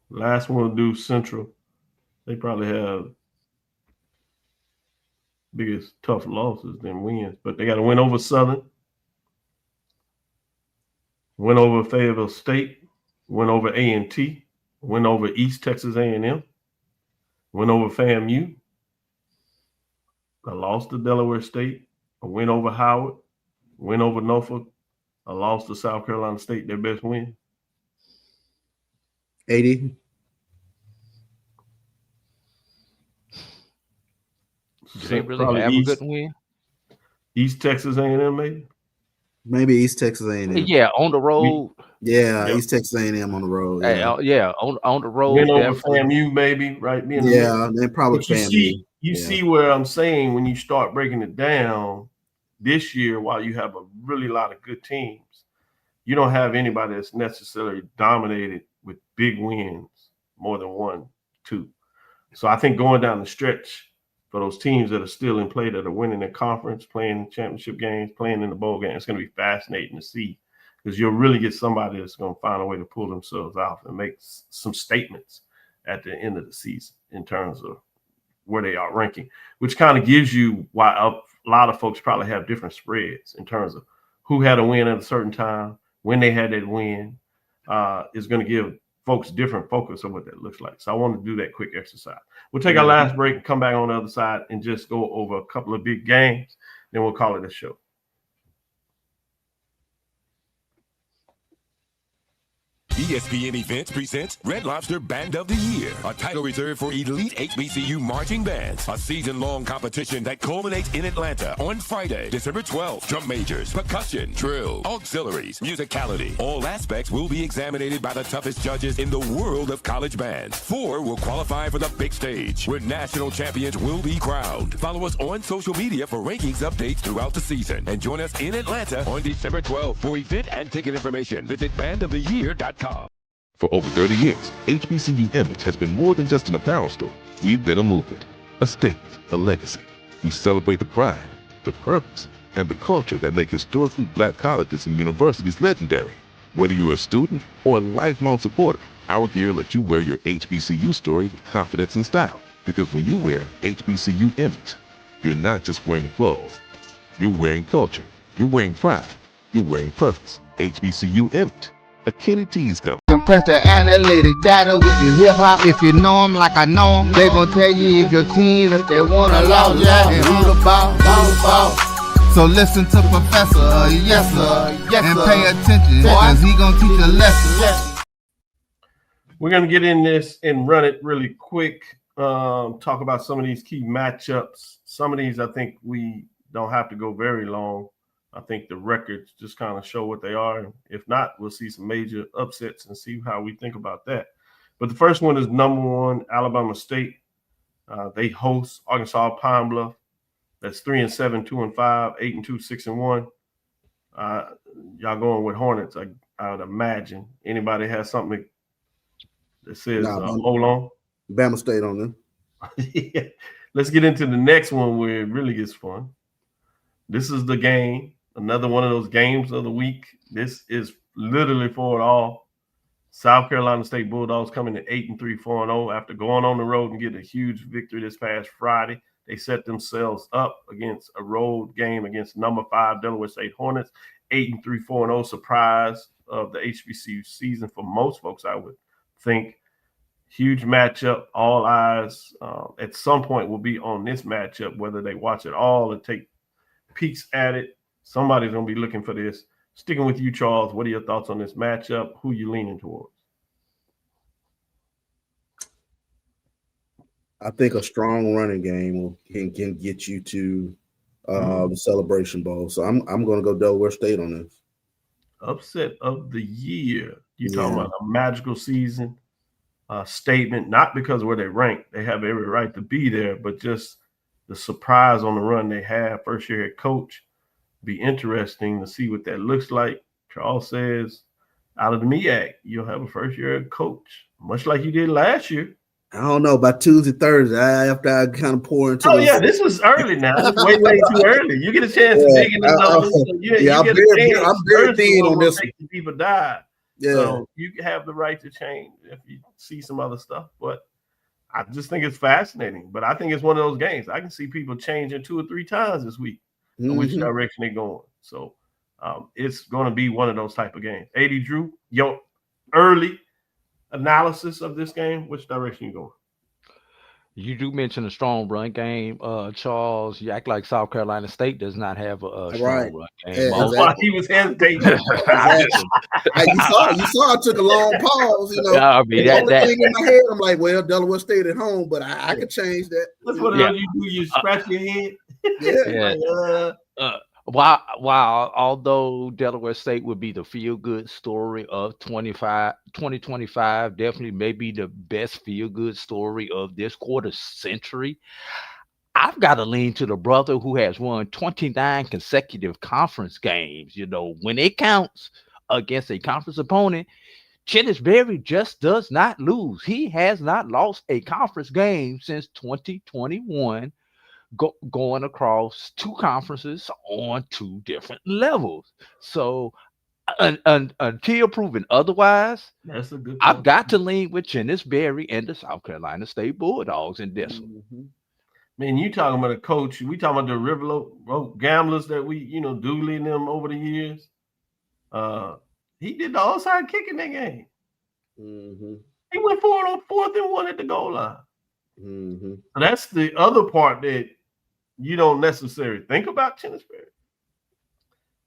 Last one we'll do Central. They probably have biggest tough losses than wins, but they got to win over Southern, win over Fayetteville State, win over A&T, win over East Texas A&M, win over FAMU, a loss to Delaware State, a win over Howard, win over Norfolk, a loss to South Carolina State, their best win. 80. Do they really have a good win? East Texas A&M, maybe? Maybe East Texas A&M. Yeah, on the road. East Texas A&M on the road. Yeah, on the road. Win over FAMU, maybe, right? Then probably FAMU. You see where I'm saying when you start breaking it down this year, while you have a really lot of good teams, you don't have anybody that's necessarily dominated with big wins, more than 1, 2. So I think going down the stretch for those teams that are still in play, that are winning their conference, playing championship games, playing in the bowl game, it's going to be fascinating to see, because you'll really get somebody that's going to find a way to pull themselves out and make some statements at the end of the season in terms of where they are ranking, which kind of gives you why a lot of folks probably have different spreads in terms of who had a win at a certain time, when they had that win, is going to give folks different focus of what that looks like. So I want to do that quick exercise. We'll take our last break and come back on the other side and just go over a couple of big games. Then we'll call it a show. ESPN Events presents Red Lobster Band of the Year, a title reserved for elite HBCU marching bands. A season-long competition that culminates in Atlanta on Friday, December 12th. Drum majors, percussion, drill, auxiliaries, musicality. All aspects will be examined by the toughest judges in the world of college bands. 4 will qualify for the big stage, where national champions will be crowned. Follow us on social media for rankings updates throughout the season. And join us in Atlanta on December 12th. For event and ticket information, visit bandoftheyear.com. For over 30 years, HBCU Image has been more than just an apparel store. We've been a movement, a statement, a legacy. We celebrate the pride, the purpose, and the culture that make historically black colleges and universities legendary. Whether you're a student or a lifelong supporter, our gear lets you wear your HBCU story with confidence and style. Because when you wear HBCU Image, you're not just wearing clothes. You're wearing culture. You're wearing pride. You're wearing purpose. HBCU Image. A Kenny T's company. Compress the analytic data with your hip hop. If you know them like I know them, they gon' tell you if your team, if they wanna lose, and who the ball. So listen to Professor, yes sir, and pay attention, cause he gon' teach a lesson. We're gonna get in this and run it really quick. Talk about some of these key matchups. Some of these I think we don't have to go very long. I think the records just kind of show what they are. If not, we'll see some major upsets and see how we think about that. But the first one is number 1, Alabama State. They host Arkansas Pine Bluff. That's 3-7, 2-5, 8-2, 6-1. Y'all going with Hornets, I would imagine. Anybody has something that says hold on? Bama State on them. Yeah. Let's get into the next one where it really gets fun. This is the game, another one of those games of the week. This is literally for it all. South Carolina State Bulldogs coming in 8-3, 4-0 after going on the road and getting a huge victory this past Friday. They set themselves up against a road game against number 5 Delaware State Hornets, 8-3, 4-0. Surprise of the HBCU season for most folks, I would think. Huge matchup. All eyes at some point will be on this matchup, whether they watch it all or take peeks at it. Somebody's going to be looking for this. Sticking with you, Charles, what are your thoughts on this matchup? Who are you leaning towards? I think a strong running game can get you to the Celebration Bowl. So I'm going to go Delaware State on this. Upset of the year. You're talking about a magical season statement, not because of where they rank. They have every right to be there, but just the surprise on the run they have. First year head coach. Be interesting to see what that looks like. Charles says, out of the MEAC, you'll have a first year coach, much like you did last year. I don't know, by Tuesday, Thursday, after I kind of pour into this was early now. It's way too early. You get a chance to dig into those. I'm very thin on this one. People died. Yeah. So you have the right to change if you see some other stuff. But I just think it's fascinating. But I think it's one of those games. I can see people changing 2 or 3 times this week. Which direction they're going. So it's going to be one of those type of games. 80 Drew, your early analysis of this game, which direction you going? You do mention a strong run game, Charles. You act like South Carolina State does not have a strong run game. That's why he was hesitating. You saw I took a long pause. You know, I mean, that thing in my head, I'm like, well, Delaware State at home, but I could change that. That's what you do. You scratch your head. While although Delaware State would be the feel-good story of 2025, definitely maybe the best feel-good story of this quarter century, I've got to lean to the brother who has won 29 consecutive conference games. You know, when it counts against a conference opponent, Chennis Berry just does not lose. He has not lost a conference game since 2021. Going across 2 conferences on 2 different levels. So until proven otherwise, that's a good point. I've got to lean with Chennis Berry and the South Carolina State Bulldogs in this one. Man, you talking about a coach. We talking about the Riverboat gamblers that we, doodling them over the years. He did the outside kick in that game. He went forward on 4th and 1 at the goal line. So that's the other part that you don't necessarily think about Chennis Berry.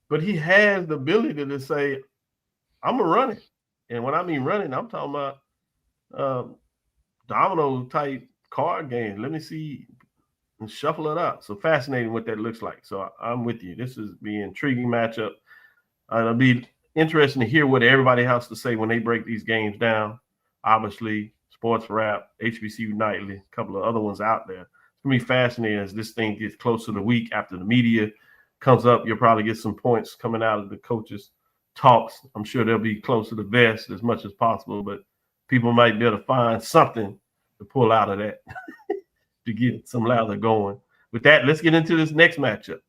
But he has the ability to say, I'm going to run it. And when I mean running, I'm talking about domino type card games. Let me see and shuffle it up. So fascinating what that looks like. So I'm with you. This is the intriguing matchup. It'll be interesting to hear what everybody has to say when they break these games down. Obviously, Sports Wrap, HBCU Nightly, a couple of other ones out there. It's going to be fascinating as this thing gets closer to the week after the media comes up. You'll probably get some points coming out of the coaches' talks. I'm sure they'll be close to the vest as much as possible, but people might be able to find something to pull out of that to get some lather going. With that, let's get into this next matchup.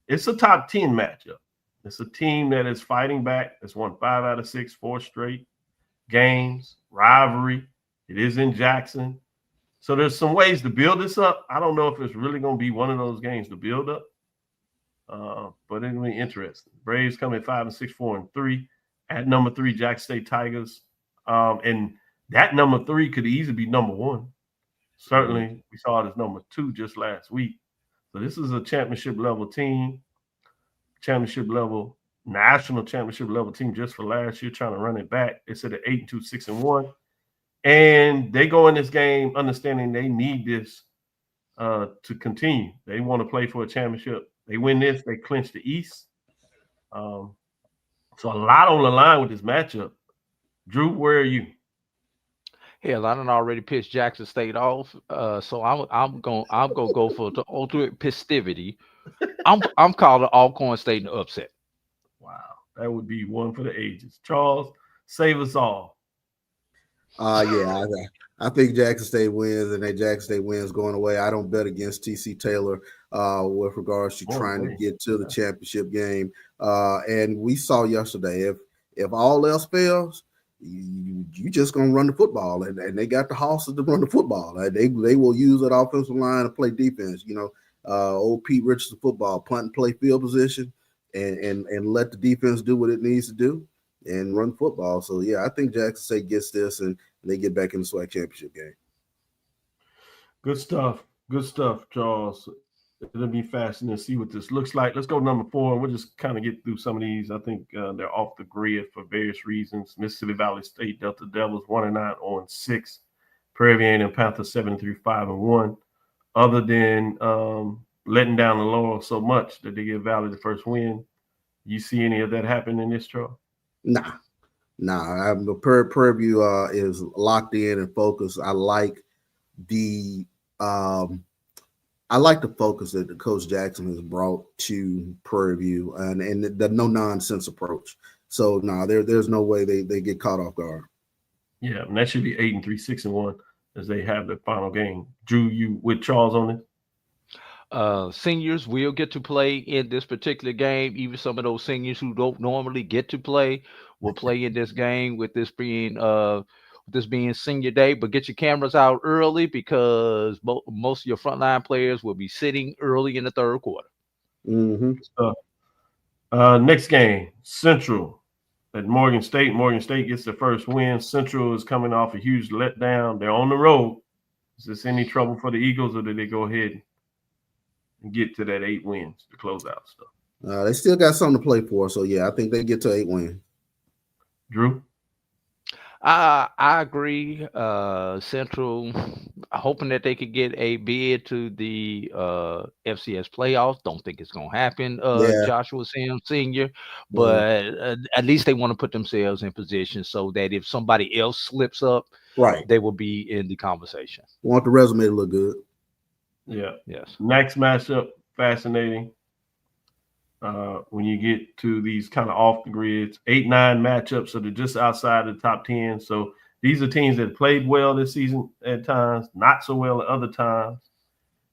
It's a top 10 matchup. It's a team that is fighting back. It's won 5 out of 6, 4 straight games, rivalry. It is in Jackson. So there's some ways to build this up. I don't know if it's really going to be one of those games to build up, but it's going to be interesting. Braves come at 5 and 6, 4 and 3. At number 3, Jackson State Tigers. And that number 3 could easily be number 1. Certainly, we saw it as number 2 just last week. So this is a championship level team, championship level, national championship level team just for last year, trying to run it back. It's at 8-2, 6-1. And they go in this game understanding they need this to continue. They want to play for a championship. They win this, they clinch the East. So a lot on the line with this matchup. Drew, where are you? Hell, I done already pitched Jackson State off, so I'm gonna go for the ultimate festivity. I'm calling Alcorn State an upset. Wow, that would be one for the ages. Charles, save us all. Yeah, I think Jackson State wins, and that Jackson State wins going away. I don't bet against TC Taylor with regards to trying to get to the championship game. And we saw yesterday, if all else fails, you just gonna run the football, and they got the horses to run the football. They will use that offensive line to play defense. Old Pete Richardson football, punt and play field position, and let the defense do what it needs to do and run football. So yeah, I think Jackson State gets this and they get back in the SWAC championship game. Good stuff, Charles. It'll be fascinating to see what this looks like. Let's go to number 4. We'll just kind of get through some of these. I think they're off the grid for various reasons. Mississippi Valley State Delta Devils 1-9, 0-6. Prairie A&M Panthers 7-3, 5-1. Other than letting down the laurel so much that they give Valley the first win, you see any of that happen in this, Charles? Nah. The Prairie View is locked in and focused. I like the focus that Coach Jackson has brought to Prairie View and the no nonsense approach. So there's no way they get caught off guard. Yeah, and that should be 8-3, 6-1 as they have the final game. Drew, you with Charles on it? Seniors will get to play in this particular game. Even some of those seniors who don't normally get to play will play in this game with this being senior day. But get your cameras out early because most of your frontline players will be sitting early in the third quarter. Mm-hmm. Next game, Central at Morgan State. Morgan State gets the first win. Central is coming off a huge letdown. They're on the road. Is this any trouble for the Eagles, or did they go ahead and get to that 8 wins to close out stuff? They still got something to play for. So, yeah, I think they get to 8 wins. Drew? I agree. Central, hoping that they could get a bid to the FCS playoffs. Don't think it's going to happen, Joshua Sims Sr., but at least they want to put themselves in position so that if somebody else slips up, they will be in the conversation. Want the resume to look good. Yeah. Yes. Next matchup, fascinating. When you get to these kind of off the grids, 8-9 matchups, so they're just outside the top 10. So these are teams that played well this season at times, not so well at other times.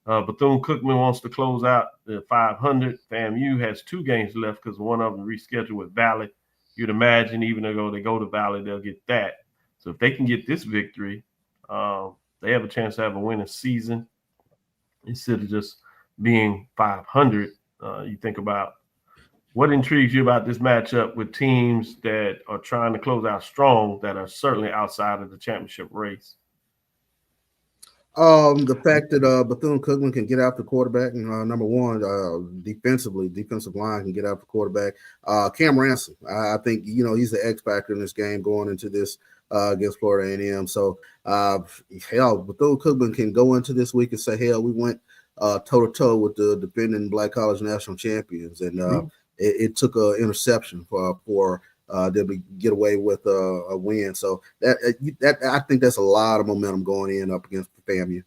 Bethune-Cookman wants to close out the 500. FAMU has 2 games left because one of them rescheduled with Valley. You'd imagine even though they go to Valley, they'll get that. So if they can get this victory, they have a chance to have a winning season instead of just being 500. You think about what intrigues you about this matchup with teams that are trying to close out strong that are certainly outside of the championship race? The fact that Bethune-Cookman can get out the quarterback, and number one, defensive line can get out the quarterback. Cam Ransom, I think he's the X factor in this game going into this against Florida A&M. So hell, Bethune-Cookman can go into this week and say, hell, we went toe to toe with the defending Black College national champions, and it took an interception for them to get away with a win. So that I think that's a lot of momentum going in up against FAMU.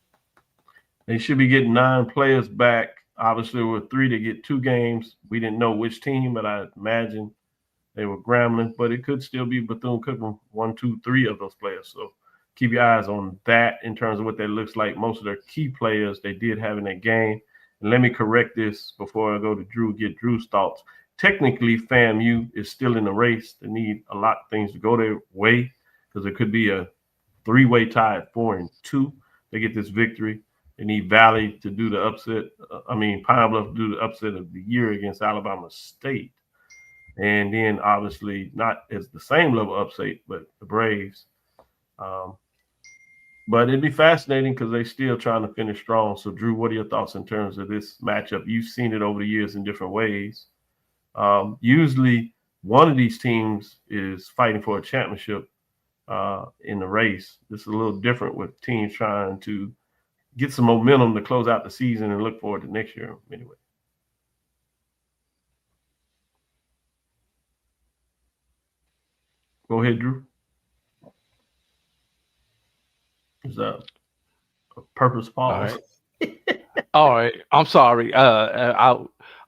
They should be getting 9 players back. Obviously, with 3 to get 2 games. We didn't know which team, but I imagine they were Grambling. But it could still be Bethune-Cookman, 1, 2, 3 of those players. So keep your eyes on that in terms of what that looks like. Most of their key players they did have in that game. And let me correct this before I go to Drew, get Drew's thoughts. Technically, FAMU is still in the race. They need a lot of things to go their way because it could be a 3-way tie at 4-2. They get this victory. They need Valley to do the upset. Pine Bluff to do the upset of the year against Alabama State. And then, obviously, not as the same level upset, but the Braves. But it'd be fascinating because they're still trying to finish strong. So, Drew, what are your thoughts in terms of this matchup? You've seen it over the years in different ways. Usually one of these teams is fighting for a championship in the race. This is a little different with teams trying to get some momentum to close out the season and look forward to next year anyway. Go ahead, Drew. Is that a purpose pause? All right. I'm sorry. I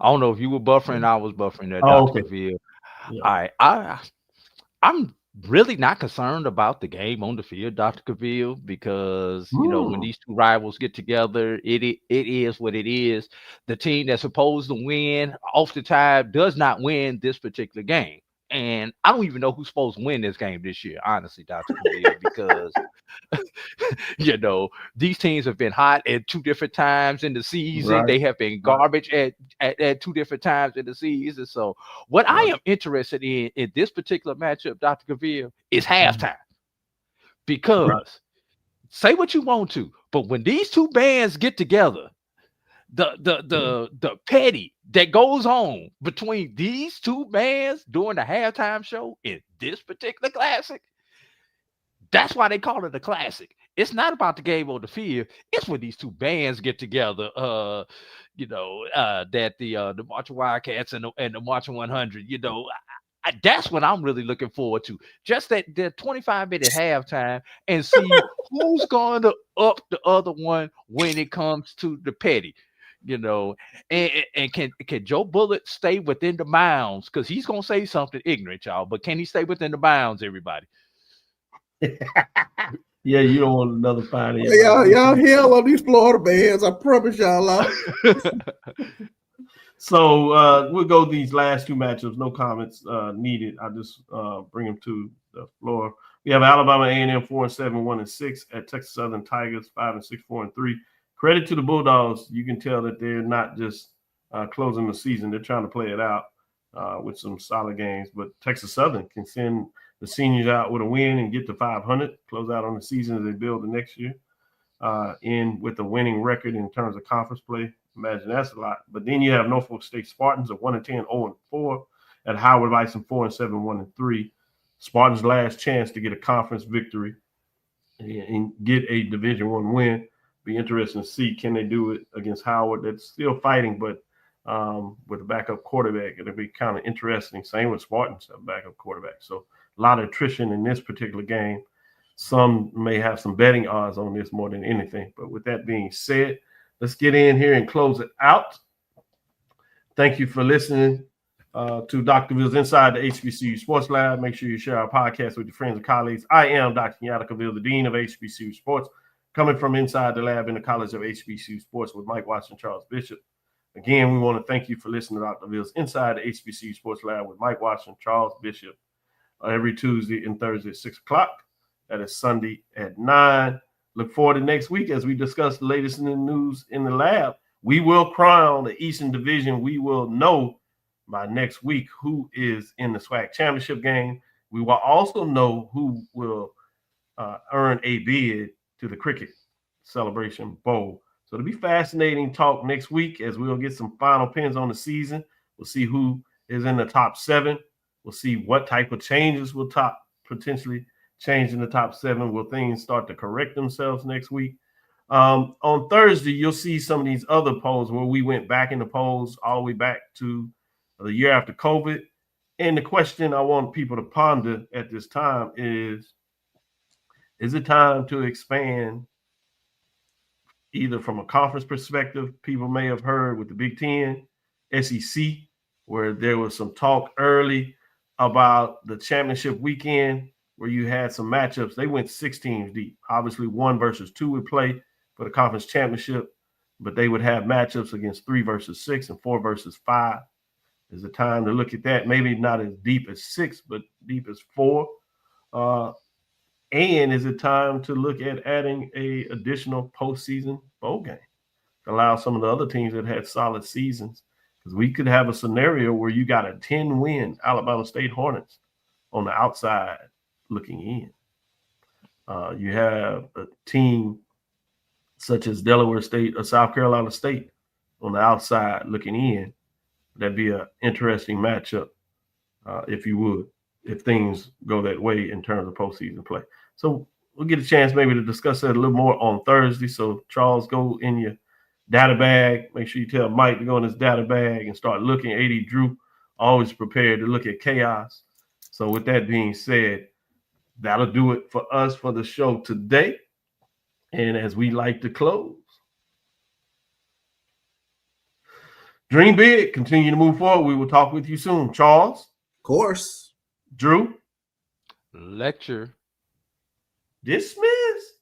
don't know if you were buffering. I was buffering that. Dr. Cavil. Yeah. I'm really not concerned about the game on the field, Dr. Cavil, because when these two rivals get together, it is what it is. The team that's supposed to win oftentimes does not win this particular game. And I don't even know who's supposed to win this game this year, honestly, Dr. Cavil, because these teams have been hot at 2 different times in the season. Right. They have been garbage at 2 different times in the season. So what I am interested in this particular matchup, Dr. Cavil, is halftime. Because say what you want to, but when these two bands get together, the petty that goes on between these two bands during the halftime show in this particular classic, that's why they call it a classic. It's not about the game on the field. It's when these two bands get together. That the Marching Wildcats and the Marching 100. That's what I'm really looking forward to. Just that 25-minute halftime and see who's going to up the other one when it comes to the petty. And can Joe Bullitt stay within the bounds? Because he's gonna say something ignorant, y'all. But can he stay within the bounds, everybody? Yeah, you don't want another fight. Y'all hell on these Florida bands. I promise y'all. So we'll go these last 2 matchups. No comments needed. I just bring them to the floor. We have Alabama A&M 4-7, 1-6 at Texas Southern Tigers 5-6, 4-3. Credit to the Bulldogs. You can tell that they're not just closing the season. They're trying to play it out with some solid games. But Texas Southern can send the seniors out with a win and get to 500, close out on the season as they build the next year. In with a winning record in terms of conference play. Imagine that's a lot. But then you have Norfolk State Spartans of 1-10, 0-4 at Howard Bison 4-7, 1-3. Spartans' last chance to get a conference victory and get a Division I win. Be interesting to see, can they do it against Howard? That's still fighting, but with a backup quarterback, it'll be kind of interesting. Same with Spartans, a backup quarterback. So a lot of attrition in this particular game. Some may have some betting odds on this more than anything. But with that being said, let's get in here and close it out. Thank you for listening to Dr. Cavill's Inside the HBCU Sports Lab. Make sure you share our podcast with your friends and colleagues. I am Dr. Kenyatta Cavil, the Dean of HBCU Sports, coming from inside the lab in the College of HBCU Sports with Mike Watson, Charles Bishop. Again, we want to thank you for listening to Dr. Cavill's Inside the HBCU Sports Lab with Mike Watson, Charles Bishop, every Tuesday and Thursday at 6 o'clock. That is Sunday at 9. Look forward to next week as we discuss the latest in the news in the lab. We will crown the Eastern Division. We will know by next week who is in the SWAC championship game. We will also know who will earn a bid to the cricket Celebration Bowl. So it'll be fascinating talk next week as we'll get some final pins on the season. We'll see who is in the top 7. We'll see what type of changes will potentially change in the top 7. Will things start to correct themselves next week? On Thursday, you'll see some of these other polls where we went back in the polls all the way back to the year after COVID. And the question I want people to ponder at this time is it time to expand either from a conference perspective? People may have heard with the Big Ten, SEC, where there was some talk early about the championship weekend where you had some matchups. They went 6 teams deep. Obviously, 1 versus 2 would play for the conference championship, but they would have matchups against 3 versus 6 and 4 versus 5. Is it time to look at that? Maybe not as deep as 6, but deep as 4. And is it time to look at adding a additional postseason bowl game to allow some of the other teams that had solid seasons? Because we could have a scenario where you got a 10-win Alabama State Hornets on the outside looking in. You have a team such as Delaware State or South Carolina State on the outside looking in. That'd be an interesting matchup, if you would, if things go that way in terms of postseason play. So we'll get a chance maybe to discuss that a little more on Thursday. So Charles, go in your data bag. Make sure you tell Mike to go in his data bag and start looking. AD Drew, always prepared to look at chaos. So with that being said, that'll do it for us for the show today. And as we like to close, dream big, continue to move forward. We will talk with you soon. Charles? Of course. Drew? Lecture. Dismiss.